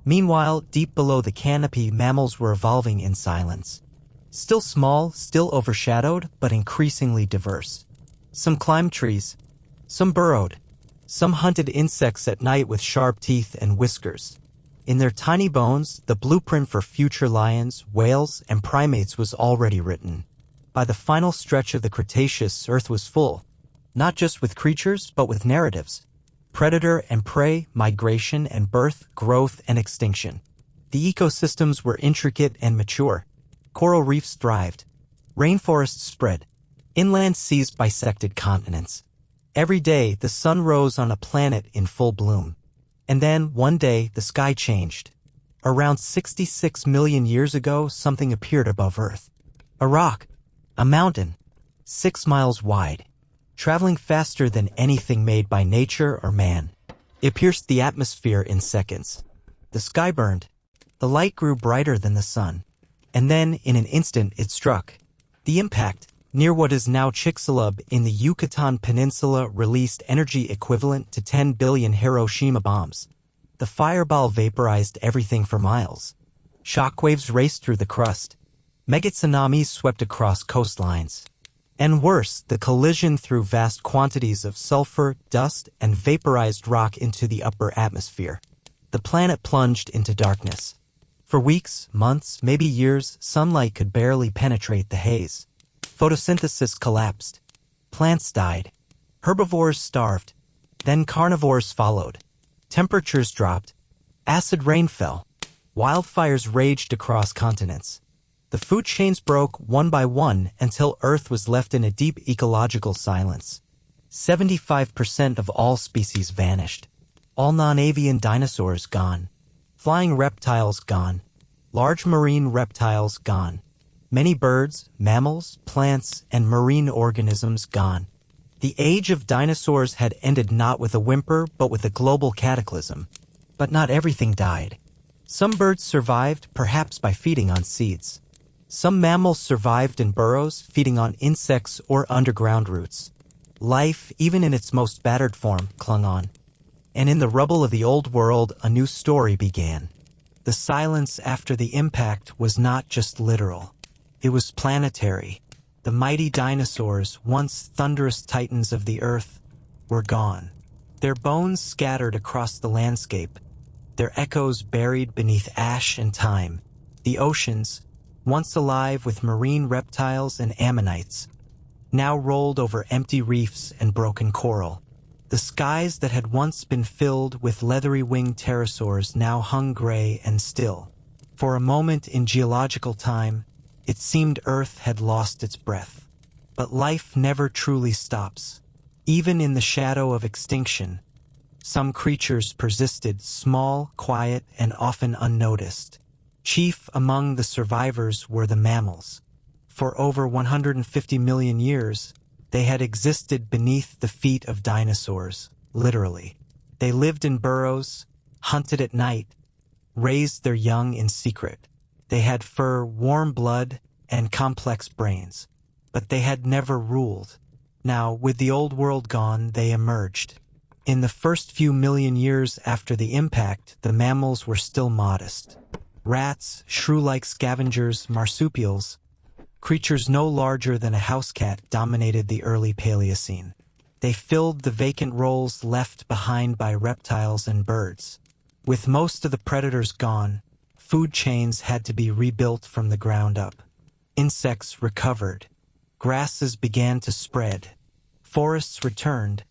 Meanwhile, deep below the canopy, mammals were evolving in silence. Still small, still overshadowed, but increasingly diverse. Some climbed trees. Some burrowed. Some hunted insects at night with sharp teeth and whiskers. In their tiny bones, the blueprint for future lions, whales, and primates was already written. By the final stretch of the Cretaceous, Earth was full, not just with creatures, but with narratives. Predator and prey, migration and birth, growth and extinction. The ecosystems were intricate and mature. Coral reefs thrived. Rainforests spread. Inland seas bisected continents. Every day, the sun rose on a planet in full bloom. And then, one day, the sky changed. Around 66 million years ago, something appeared above Earth. A rock. A mountain. 6 miles wide. Traveling faster than anything made by nature or man. It pierced the atmosphere in seconds. The sky burned. The light grew brighter than the sun. And then, in an instant, it struck. The impact, near what is now Chicxulub in the Yucatan Peninsula, released energy equivalent to 10 billion Hiroshima bombs. The fireball vaporized everything for miles. Shockwaves raced through the crust. Megatsunamis swept across coastlines. And worse, the collision threw vast quantities of sulfur, dust, and vaporized rock into the upper atmosphere. The planet plunged into darkness. For weeks, months, maybe years, sunlight could barely penetrate the haze. Photosynthesis collapsed. Plants died. Herbivores starved. Then carnivores followed. Temperatures dropped. Acid rain fell. Wildfires raged across continents. The food chains broke one by one until Earth was left in a deep ecological silence. 75% of all species vanished. All non-avian dinosaurs gone. Flying reptiles gone. Large marine reptiles gone. Many birds, mammals, plants, and marine organisms gone. The age of dinosaurs had ended not with a whimper, but with a global cataclysm. But not everything died. Some birds survived, perhaps by feeding on seeds. Some mammals survived in burrows, feeding on insects or underground roots. Life, even in its most battered form, clung on. And in the rubble of the old world, a new story began. The silence after the impact was not just literal. It was planetary. The mighty dinosaurs, once thunderous titans of the earth, were gone. Their bones scattered across the landscape, their echoes buried beneath ash and time. The oceans, once alive with marine reptiles and ammonites, now rolled over empty reefs and broken coral. The skies that had once been filled with leathery-winged pterosaurs now hung gray and still. For a moment in geological time, it seemed Earth had lost its breath. But life never truly stops. Even in the shadow of extinction, some creatures persisted, small, quiet, and often unnoticed. Chief among the survivors were the mammals. For over 150 million years, they had existed beneath the feet of dinosaurs, literally. They lived in burrows, hunted at night, raised their young in secret. They had fur, warm blood, and complex brains. But they had never ruled. Now, with the old world gone, they emerged. In the first few million years after the impact, the mammals were still modest. Rats, shrew-like scavengers, marsupials, creatures no larger than a house cat dominated the early Paleocene. They filled the vacant roles left behind by reptiles and birds. With most of the predators gone, food chains had to be rebuilt from the ground up. Insects recovered. Grasses began to spread. Forests returned,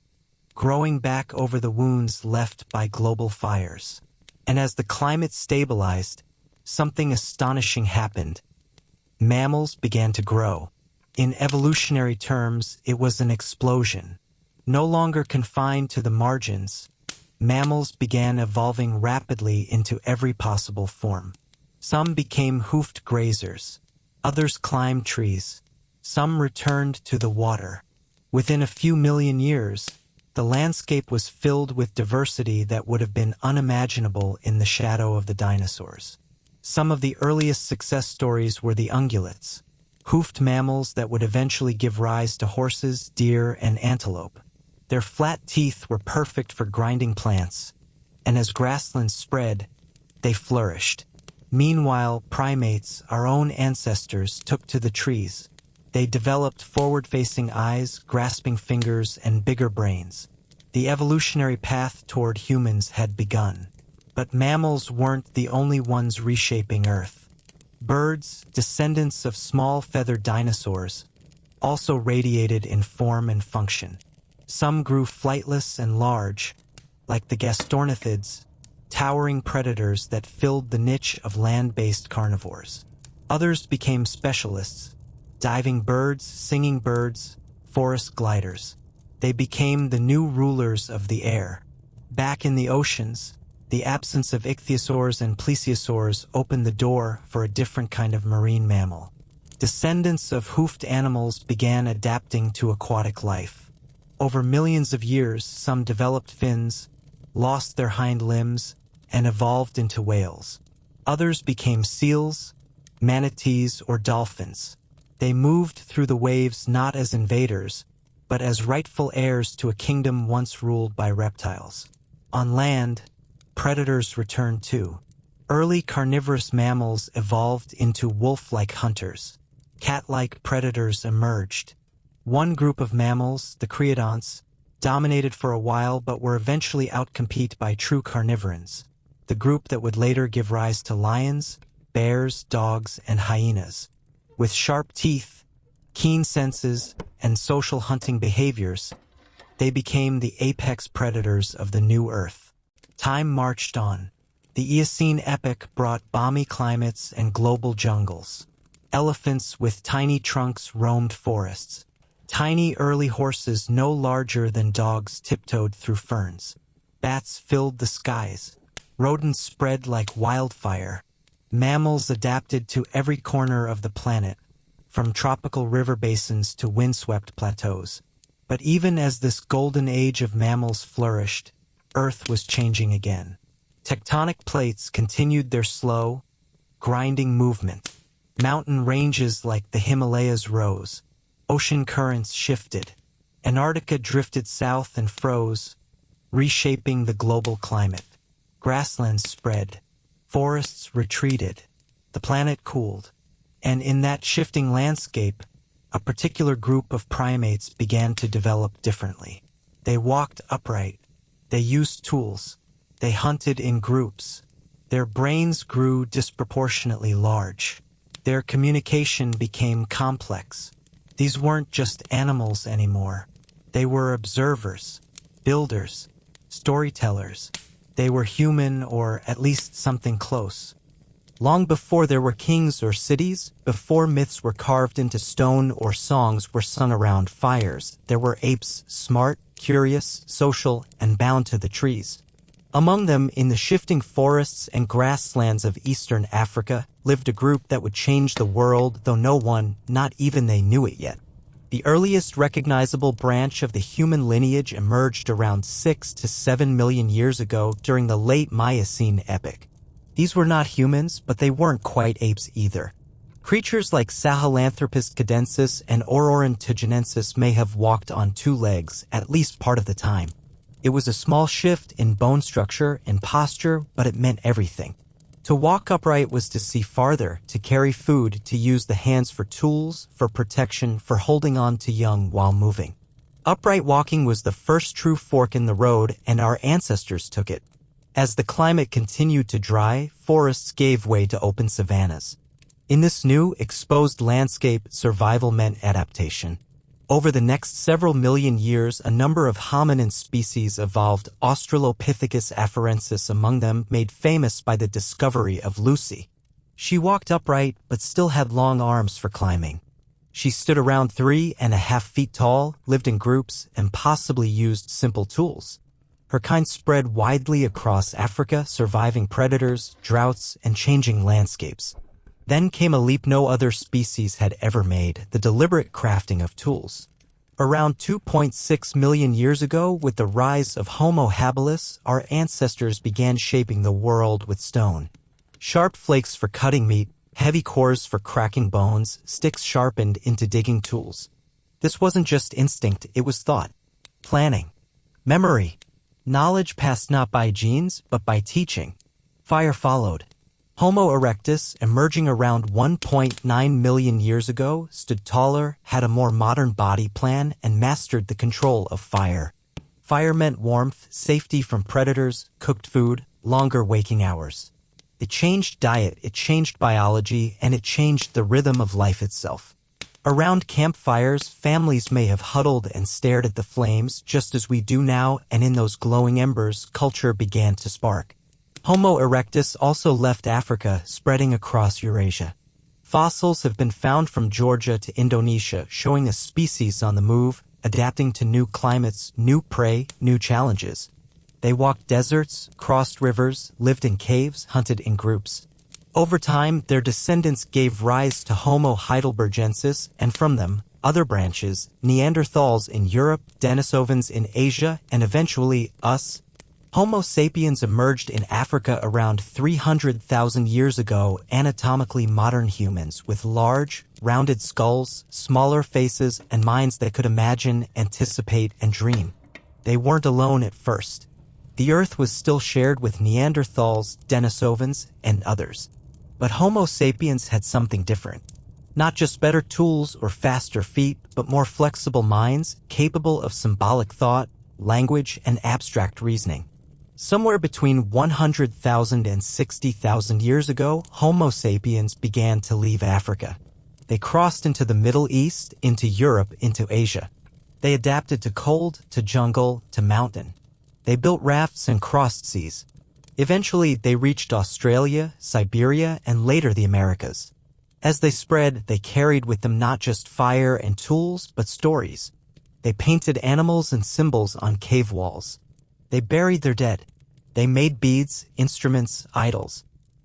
growing back over the wounds left by global fires. And as the climate stabilized, something astonishing happened. Mammals began to grow. In evolutionary terms, it was an explosion. No longer confined to the margins, mammals began evolving rapidly into every possible form. Some became hoofed grazers. Others climbed trees. Some returned to the water. Within a few million years, the landscape was filled with diversity that would have been unimaginable in the shadow of the dinosaurs. Some of the earliest success stories were the ungulates, hoofed mammals that would eventually give rise to horses, deer, and antelope. Their flat teeth were perfect for grinding plants, and as grasslands spread, they flourished. Meanwhile, primates, our own ancestors, took to the trees. They developed forward-facing eyes, grasping fingers, and bigger brains. The evolutionary path toward humans had begun. But mammals weren't the only ones reshaping Earth. Birds, descendants of small feathered dinosaurs, also radiated in form and function. Some grew flightless and large, like the gastornithids, towering predators that filled the niche of land-based carnivores. Others became specialists, diving birds, singing birds, forest gliders. They became the new rulers of the air. Back in the oceans, the absence of ichthyosaurs and plesiosaurs opened the door for a different kind of marine mammal. Descendants of hoofed animals began adapting to aquatic life. Over millions of years, some developed fins, lost their hind limbs, and evolved into whales. Others became seals, manatees, or dolphins. They moved through the waves not as invaders, but as rightful heirs to a kingdom once ruled by reptiles. On land, predators returned too. Early carnivorous mammals evolved into wolf-like hunters. Cat-like predators emerged. One group of mammals, the creodonts, dominated for a while but were eventually outcompeted by true carnivorans, the group that would later give rise to lions, bears, dogs, and hyenas. With sharp teeth, keen senses, and social hunting behaviors, they became the apex predators of the new Earth. Time marched on. The Eocene epoch brought balmy climates and global jungles. Elephants with tiny trunks roamed forests. Tiny early horses no larger than dogs tiptoed through ferns. Bats filled the skies. Rodents spread like wildfire. Mammals adapted to every corner of the planet, from tropical river basins to windswept plateaus. But even as this golden age of mammals flourished, Earth was changing again. Tectonic plates continued their slow, grinding movement. Mountain ranges like the Himalayas rose. Ocean currents shifted. Antarctica drifted south and froze, reshaping the global climate. Grasslands spread. Forests retreated. The planet cooled. And in that shifting landscape, a particular group of primates began to develop differently. They walked upright. They used tools. They hunted in groups. Their brains grew disproportionately large. Their communication became complex. These weren't just animals anymore. They were observers, builders, storytellers. They were human, or at least something close. Long before there were kings or cities, before myths were carved into stone or songs were sung around fires, there were apes, smart, curious, social, and bound to the trees. Among them, in the shifting forests and grasslands of eastern Africa, lived a group that would change the world, though no one, not even they, knew it yet. The earliest recognizable branch of the human lineage emerged around 6 to 7 million years ago during the late Miocene epoch. These were not humans, but they weren't quite apes either. Creatures like Sahelanthropus cadensis and Ororantugenensis may have walked on two legs at least part of the time. It was a small shift in bone structure and posture, but it meant everything. To walk upright was to see farther, to carry food, to use the hands for tools, for protection, for holding on to young while moving. Upright walking was the first true fork in the road, and our ancestors took it. As the climate continued to dry, forests gave way to open savannas. In this new, exposed landscape, survival meant adaptation. Over the next several million years, a number of hominin species evolved, Australopithecus afarensis among them, made famous by the discovery of Lucy. She walked upright, but still had long arms for climbing. She stood around 3.5 feet tall, lived in groups, and possibly used simple tools. Her kind spread widely across Africa, surviving predators, droughts, and changing landscapes. Then came a leap no other species had ever made, the deliberate crafting of tools. Around 2.6 million years ago, with the rise of Homo habilis, our ancestors began shaping the world with stone. Sharp flakes for cutting meat, heavy cores for cracking bones, sticks sharpened into digging tools. This wasn't just instinct, it was thought, planning, memory. Knowledge passed not by genes, but by teaching. Fire followed. Homo erectus, emerging around 1.9 million years ago, stood taller, had a more modern body plan, and mastered the control of fire. Fire meant warmth, safety from predators, cooked food, longer waking hours. It changed diet, it changed biology, and it changed the rhythm of life itself. Around campfires, families may have huddled and stared at the flames, just as we do now, and in those glowing embers, culture began to spark. Homo erectus also left Africa, spreading across Eurasia. Fossils have been found from Georgia to Indonesia, showing a species on the move, adapting to new climates, new prey, new challenges. They walked deserts, crossed rivers, lived in caves, hunted in groups. Over time, their descendants gave rise to Homo heidelbergensis, and from them, other branches, Neanderthals in Europe, Denisovans in Asia, and eventually, us. Homo sapiens emerged in Africa around 300,000 years ago, anatomically modern humans with large, rounded skulls, smaller faces, and minds that could imagine, anticipate, and dream. They weren't alone at first. The Earth was still shared with Neanderthals, Denisovans, and others. But Homo sapiens had something different. Not just better tools or faster feet, but more flexible minds, capable of symbolic thought, language, and abstract reasoning. Somewhere between 100,000 and 60,000 years ago, Homo sapiens began to leave Africa. They crossed into the Middle East, into Europe, into Asia. They adapted to cold, to jungle, to mountain. They built rafts and crossed seas. Eventually, they reached Australia, Siberia, and later the Americas. As they spread, they carried with them not just fire and tools, but stories. They painted animals and symbols on cave walls. They buried their dead. They made beads, instruments, idols.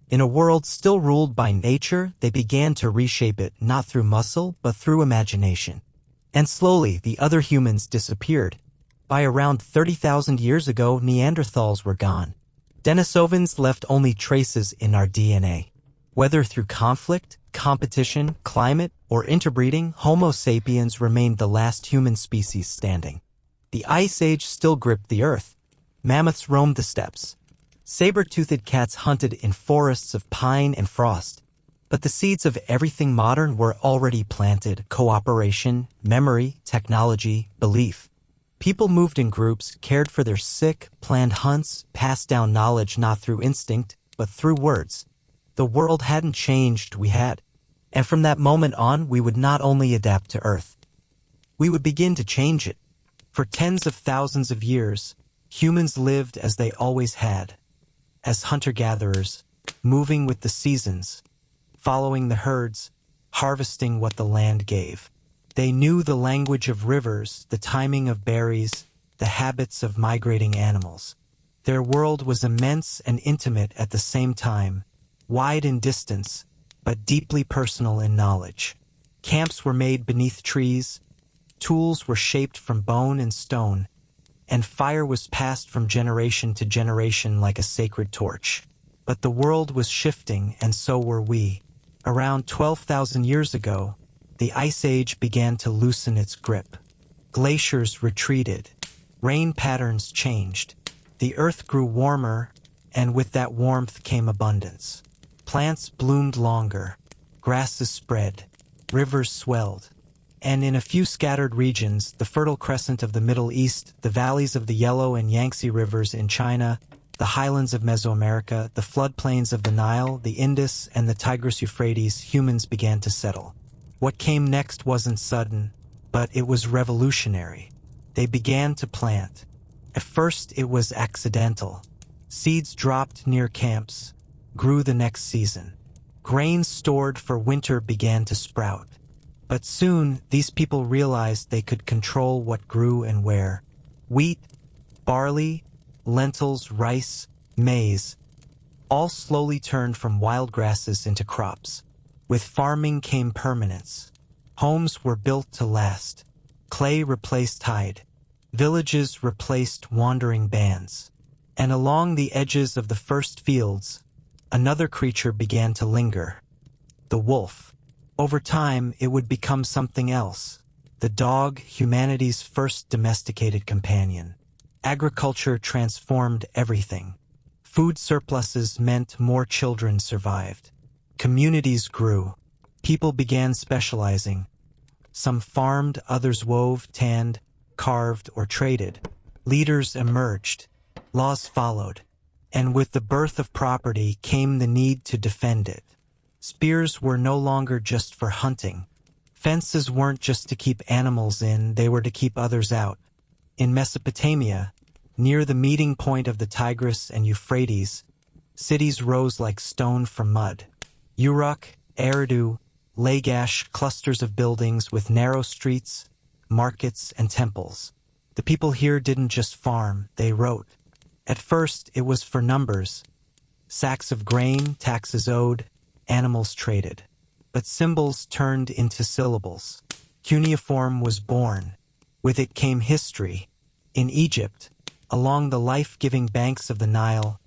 In a world still ruled by nature, they began to reshape it not through muscle, but through imagination. And slowly, the other humans disappeared. By around 30,000 years ago, Neanderthals were gone. Denisovans left only traces in our DNA. Whether through conflict, competition, climate, or interbreeding, Homo sapiens remained the last human species standing. The Ice Age still gripped the Earth. Mammoths roamed the steppes. Saber-toothed cats hunted in forests of pine and frost. But the seeds of everything modern were already planted: cooperation, memory, technology, belief. People moved in groups, cared for their sick, planned hunts, passed down knowledge not through instinct, but through words. The world hadn't changed, we had. And from that moment on, we would not only adapt to Earth, we would begin to change it. For tens of thousands of years, humans lived as they always had, as hunter-gatherers, moving with the seasons, following the herds, harvesting what the land gave. They knew the language of rivers, the timing of berries, the habits of migrating animals. Their world was immense and intimate at the same time, wide in distance, but deeply personal in knowledge. Camps were made beneath trees, tools were shaped from bone and stone, and fire was passed from generation to generation like a sacred torch. But the world was shifting, and so were we. Around 12,000 years ago, the Ice Age began to loosen its grip. Glaciers retreated. Rain patterns changed. The earth grew warmer, and with that warmth came abundance. Plants bloomed longer. Grasses spread. Rivers swelled. And in a few scattered regions, the Fertile Crescent of the Middle East, the valleys of the Yellow and Yangtze rivers in China, the highlands of Mesoamerica, the floodplains of the Nile, the Indus, and the Tigris-Euphrates, humans began to settle. What came next wasn't sudden, but it was revolutionary. They began to plant. At first, it was accidental. Seeds dropped near camps, grew the next season. Grains stored for winter began to sprout. But soon, these people realized they could control what grew and where. Wheat, barley, lentils, rice, maize, all slowly turned from wild grasses into crops. With farming came permanence. Homes were built to last. Clay replaced hide. Villages replaced wandering bands. And along the edges of the first fields, another creature began to linger. The wolf. Over time, it would become something else. The dog, humanity's first domesticated companion. Agriculture transformed everything. Food surpluses meant more children survived. Communities grew. People began specializing. Some farmed, others wove, tanned, carved, or traded. Leaders emerged. Laws followed. And with the birth of property came the need to defend it. Spears were no longer just for hunting. Fences weren't just to keep animals in, they were to keep others out. In Mesopotamia, near the meeting point of the Tigris and Euphrates, cities rose like stone from mud. Uruk, Eridu, Lagash, clusters of buildings with narrow streets, markets, and temples. The people here didn't just farm, they wrote. At first, it was for numbers. Sacks of grain, taxes owed, animals traded. But symbols turned into syllables. Cuneiform was born. With it came history. In Egypt, along the life-giving banks of the Nile,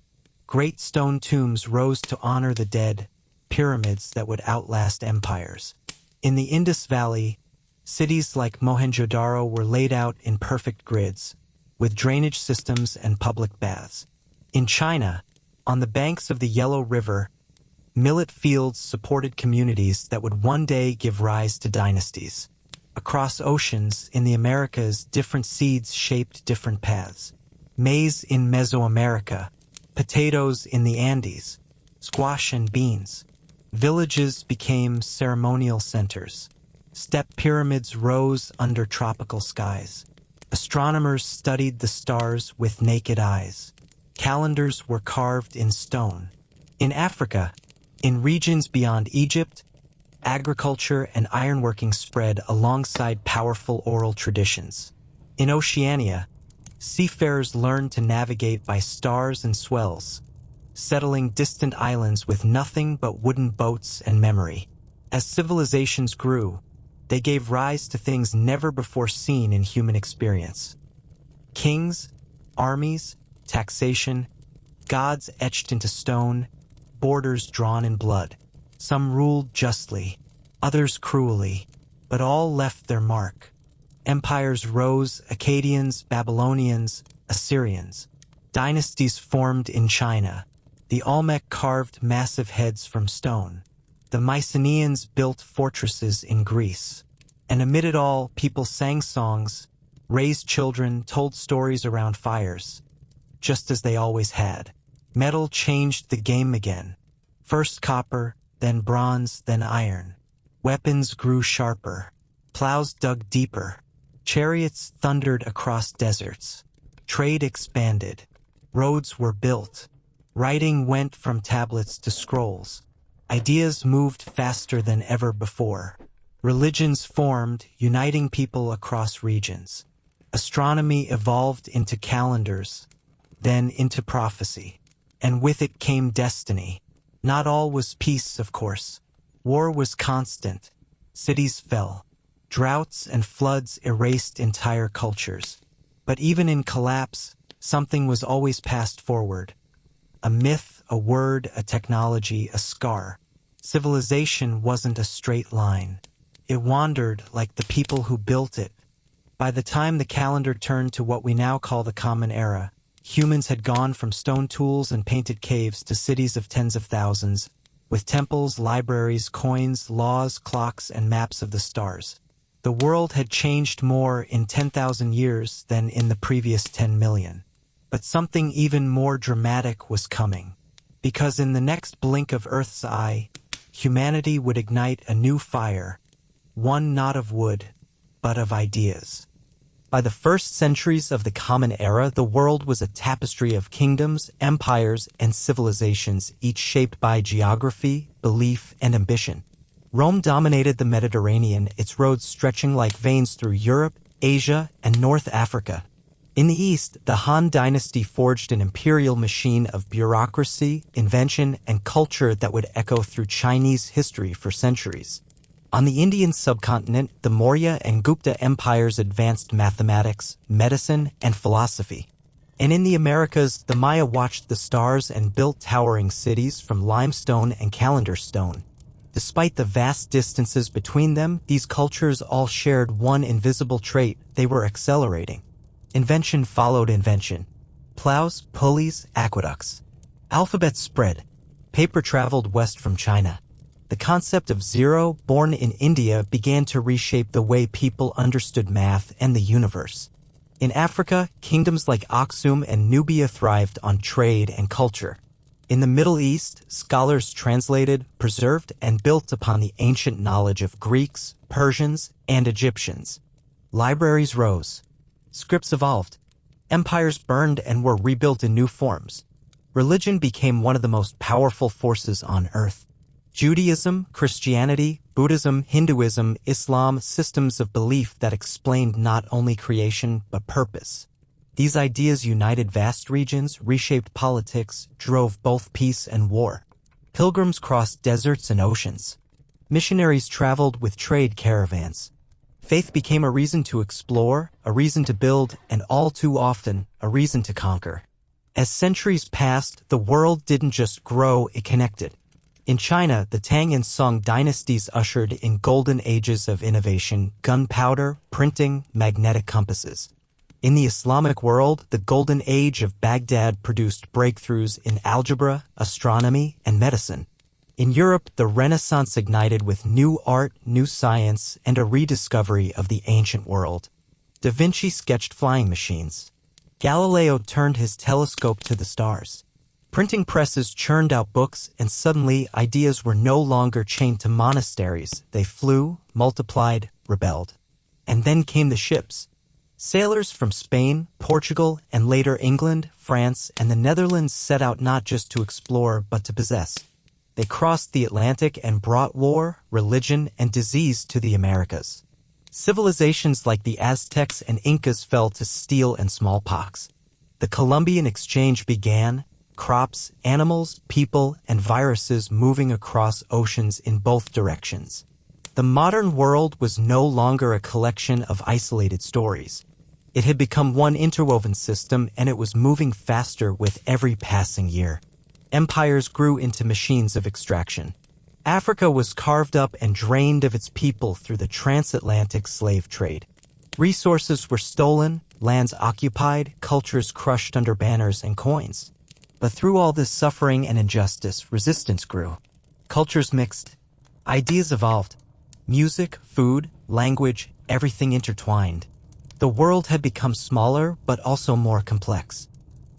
great stone tombs rose to honor the dead, pyramids that would outlast empires. In the Indus Valley, cities like Mohenjo-Daro were laid out in perfect grids, with drainage systems and public baths. In China, on the banks of the Yellow River, millet fields supported communities that would one day give rise to dynasties. Across oceans, in the Americas, different seeds shaped different paths. Maize in Mesoamerica, potatoes in the Andes, squash and beans. Villages became ceremonial centers. Step pyramids rose under tropical skies. Astronomers studied the stars with naked eyes. Calendars were carved in stone. In Africa, in regions beyond Egypt, agriculture and ironworking spread alongside powerful oral traditions. In Oceania, seafarers learned to navigate by stars and swells, settling distant islands with nothing but wooden boats and memory. As civilizations grew, they gave rise to things never before seen in human experience. Kings, armies, taxation, gods etched into stone, borders drawn in blood. Some ruled justly, others cruelly, but all left their mark. Empires rose, Akkadians, Babylonians, Assyrians. Dynasties formed in China. The Olmec carved massive heads from stone. The Mycenaeans built fortresses in Greece. And amid it all, people sang songs, raised children, told stories around fires, just as they always had. Metal changed the game again. First copper, then bronze, then iron. Weapons grew sharper. Plows dug deeper. Chariots thundered across deserts. Trade expanded. Roads were built. Writing went from tablets to scrolls. Ideas moved faster than ever before. Religions formed, uniting people across regions. Astronomy evolved into calendars, then into prophecy. And with it came destiny. Not all was peace, of course. War was constant. Cities fell. Droughts and floods erased entire cultures. But even in collapse, something was always passed forward. A myth, a word, a technology, a scar. Civilization wasn't a straight line. It wandered like the people who built it. By the time the calendar turned to what we now call the Common Era, humans had gone from stone tools and painted caves to cities of tens of thousands, with temples, libraries, coins, laws, clocks, and maps of the stars. The world had changed more in 10,000 years than in the previous 10 million. But something even more dramatic was coming. Because in the next blink of Earth's eye, humanity would ignite a new fire, one not of wood, but of ideas. By the first centuries of the Common Era, the world was a tapestry of kingdoms, empires, and civilizations, each shaped by geography, belief, and ambition. Rome dominated the Mediterranean, its roads stretching like veins through Europe, Asia, and North Africa. In the East, the Han dynasty forged an imperial machine of bureaucracy, invention, and culture that would echo through Chinese history for centuries. On the Indian subcontinent, the Maurya and Gupta empires advanced mathematics, medicine, and philosophy. And in the Americas, the Maya watched the stars and built towering cities from limestone and calendar stone. Despite the vast distances between them, these cultures all shared one invisible trait: they were accelerating. Invention followed invention. Plows, pulleys, aqueducts. Alphabets spread. Paper traveled west from China. The concept of zero, born in India, began to reshape the way people understood math and the universe. In Africa, kingdoms like Aksum and Nubia thrived on trade and culture. In the Middle East, scholars translated, preserved, and built upon the ancient knowledge of Greeks, Persians, and Egyptians. Libraries rose. Scripts evolved. Empires burned and were rebuilt in new forms. Religion became one of the most powerful forces on earth. Judaism, Christianity, Buddhism, Hinduism, Islam, systems of belief that explained not only creation but purpose. These ideas united vast regions, reshaped politics, drove both peace and war. Pilgrims crossed deserts and oceans. Missionaries traveled with trade caravans. Faith became a reason to explore, a reason to build, and all too often, a reason to conquer. As centuries passed, the world didn't just grow, it connected. In China, the Tang and Song dynasties ushered in golden ages of innovation: gunpowder, printing, magnetic compasses. In the Islamic world, the Golden Age of Baghdad produced breakthroughs in algebra, astronomy, and medicine. In Europe, the Renaissance ignited with new art, new science, and a rediscovery of the ancient world. Da Vinci sketched flying machines. Galileo turned his telescope to the stars. Printing presses churned out books, and suddenly ideas were no longer chained to monasteries. They flew, multiplied, rebelled. And then came the ships. Sailors from Spain, Portugal, and later England, France, and the Netherlands set out not just to explore, but to possess. They crossed the Atlantic and brought war, religion, and disease to the Americas. Civilizations like the Aztecs and Incas fell to steel and smallpox. The Columbian Exchange began, crops, animals, people, and viruses moving across oceans in both directions. The modern world was no longer a collection of isolated stories. It had become one interwoven system, and it was moving faster with every passing year. Empires grew into machines of extraction. Africa was carved up and drained of its people through the transatlantic slave trade. Resources were stolen, lands occupied, cultures crushed under banners and coins. But through all this suffering and injustice, resistance grew. Cultures mixed. Ideas evolved. Music, food, language, everything intertwined. The world had become smaller, but also more complex.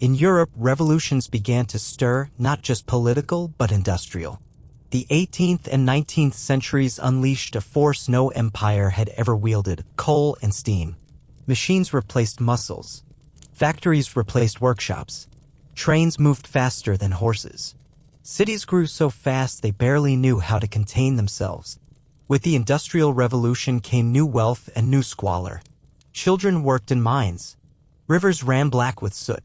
In Europe, revolutions began to stir, not just political, but industrial. The 18th and 19th centuries unleashed a force no empire had ever wielded: coal and steam. Machines replaced muscles. Factories replaced workshops. Trains moved faster than horses. Cities grew so fast they barely knew how to contain themselves. With the Industrial Revolution came new wealth and new squalor. Children worked in mines. Rivers ran black with soot.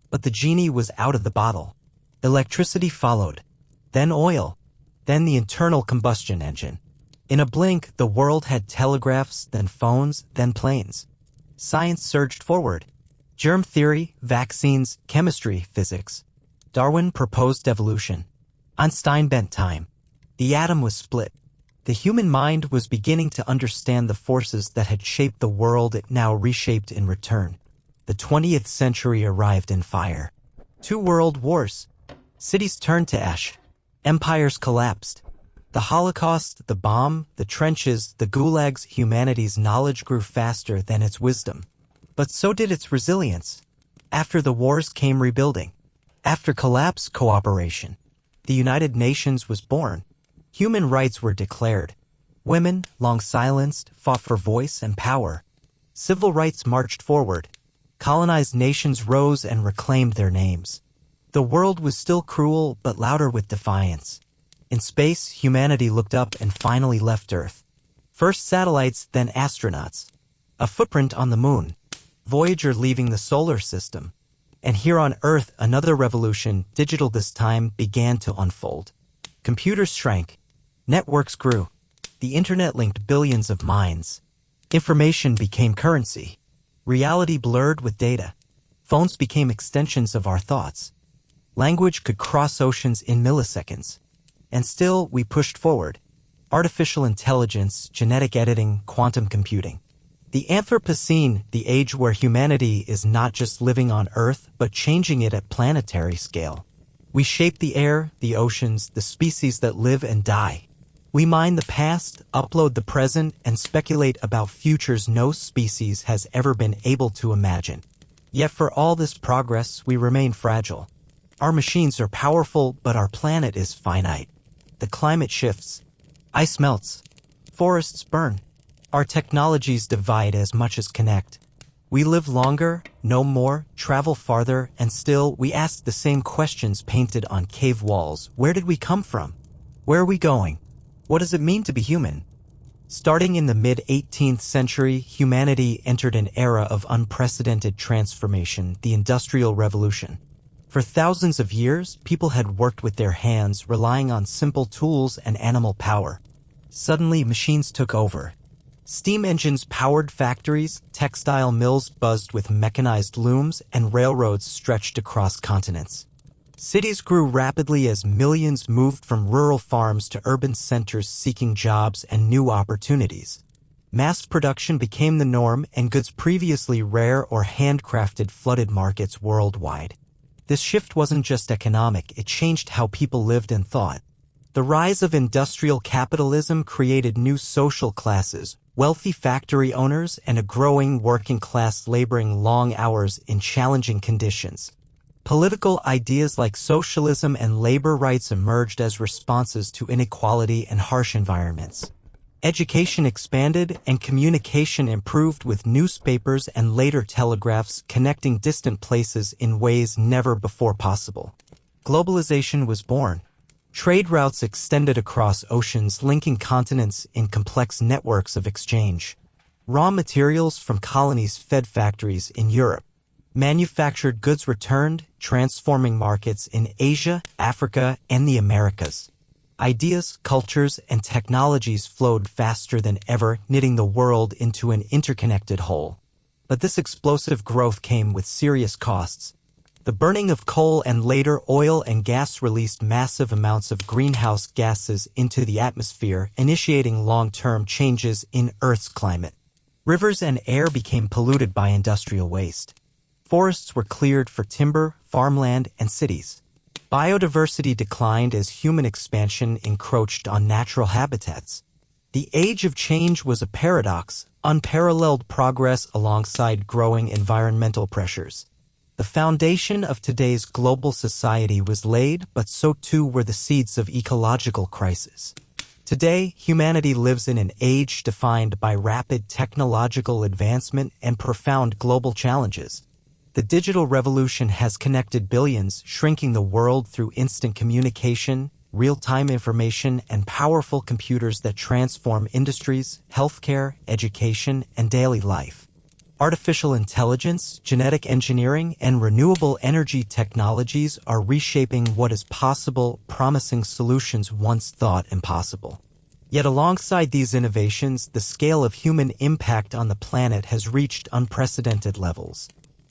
But the genie was out of the bottle. Electricity followed. Then oil. Then the internal combustion engine. In a blink, the world had telegraphs, then phones, then planes. Science surged forward. Germ theory, vaccines, chemistry, physics. Darwin proposed evolution. Einstein bent time. The atom was split. The human mind was beginning to understand the forces that had shaped the world it now reshaped in return. The 20th century arrived in fire. 2 world wars. Cities turned to ash. Empires collapsed. The Holocaust, the bomb, the trenches, the gulags. Humanity's knowledge grew faster than its wisdom. But so did its resilience. After the wars came rebuilding. After collapse, cooperation. The United Nations was born. Human rights were declared. Women, long silenced, fought for voice and power. Civil rights marched forward. Colonized nations rose and reclaimed their names. The world was still cruel, but louder with defiance. In space, humanity looked up and finally left Earth. First satellites, then astronauts. A footprint on the moon. Voyager leaving the solar system. And here on Earth, another revolution, digital this time, began to unfold. Computers shrank. Networks grew. The internet linked billions of minds. Information became currency. Reality blurred with data. Phones became extensions of our thoughts. Language could cross oceans in milliseconds. And still, we pushed forward. Artificial intelligence, genetic editing, quantum computing. The Anthropocene, the age where humanity is not just living on Earth, but changing it at planetary scale. We shape the air, the oceans, the species that live and die. We mine the past, upload the present, and speculate about futures no species has ever been able to imagine. Yet for all this progress, we remain fragile. Our machines are powerful, but our planet is finite. The climate shifts. Ice melts. Forests burn. Our technologies divide as much as connect. We live longer, know more, travel farther, and still we ask the same questions painted on cave walls. Where did we come from? Where are we going? What does it mean to be human? Starting in the mid-18th century, humanity entered an era of unprecedented transformation, the Industrial Revolution. For thousands of years, people had worked with their hands, relying on simple tools and animal power. Suddenly, machines took over. Steam engines powered factories, textile mills buzzed with mechanized looms, and railroads stretched across continents. Cities grew rapidly as millions moved from rural farms to urban centers seeking jobs and new opportunities. Mass production became the norm, and goods previously rare or handcrafted flooded markets worldwide. This shift wasn't just economic, it changed how people lived and thought. The rise of industrial capitalism created new social classes, wealthy factory owners, and a growing working class laboring long hours in challenging conditions. Political ideas like socialism and labor rights emerged as responses to inequality and harsh environments. Education expanded and communication improved with newspapers and later telegraphs connecting distant places in ways never before possible. Globalization was born. Trade routes extended across oceans, linking continents in complex networks of exchange. Raw materials from colonies fed factories in Europe. Manufactured goods returned, transforming markets in Asia, Africa, and the Americas. Ideas, cultures, and technologies flowed faster than ever, knitting the world into an interconnected whole. But this explosive growth came with serious costs. The burning of coal and later oil and gas released massive amounts of greenhouse gases into the atmosphere, initiating long-term changes in Earth's climate. Rivers and air became polluted by industrial waste. Forests were cleared for timber, farmland, and cities. Biodiversity declined as human expansion encroached on natural habitats. The age of change was a paradox, unparalleled progress alongside growing environmental pressures. The foundation of today's global society was laid, but so too were the seeds of ecological crisis. Today, humanity lives in an age defined by rapid technological advancement and profound global challenges. The digital revolution has connected billions, shrinking the world through instant communication, real-time information, and powerful computers that transform industries, healthcare, education, and daily life. Artificial intelligence, genetic engineering, and renewable energy technologies are reshaping what is possible, promising solutions once thought impossible. Yet alongside these innovations, the scale of human impact on the planet has reached unprecedented levels.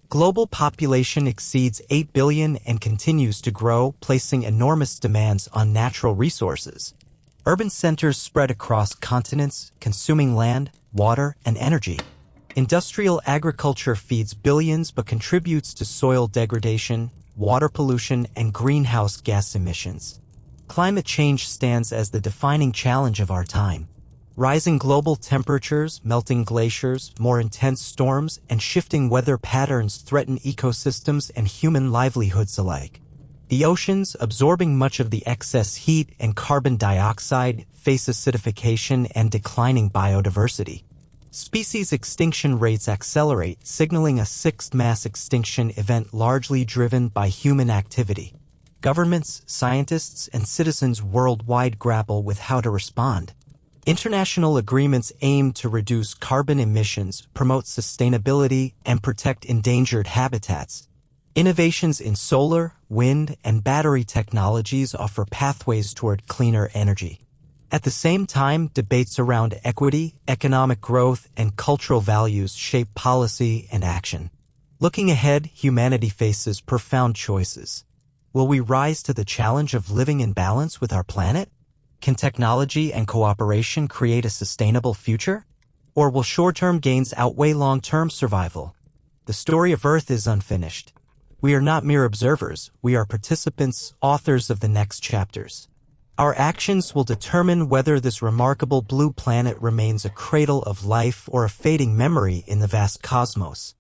Global population exceeds 8 billion and continues to grow, placing enormous demands on natural resources. Urban centers spread across continents, consuming land, water, and energy. Industrial agriculture feeds billions but contributes to soil degradation, water pollution, and greenhouse gas emissions. Climate change stands as the defining challenge of our time. Rising global temperatures, melting glaciers, more intense storms, and shifting weather patterns threaten ecosystems and human livelihoods alike. The oceans, absorbing much of the excess heat and carbon dioxide, face acidification and declining biodiversity. Species extinction rates accelerate, signaling a sixth mass extinction event largely driven by human activity. Governments, scientists, and citizens worldwide grapple with how to respond. International agreements aim to reduce carbon emissions, promote sustainability, and protect endangered habitats. Innovations in solar, wind, and battery technologies offer pathways toward cleaner energy. At the same time, debates around equity, economic growth, and cultural values shape policy and action. Looking ahead, humanity faces profound choices. Will we rise to the challenge of living in balance with our planet? Can technology and cooperation create a sustainable future? Or will short-term gains outweigh long-term survival? The story of Earth is unfinished. We are not mere observers, we are participants, authors of the next chapters. Our actions will determine whether this remarkable blue planet remains a cradle of life or a fading memory in the vast cosmos.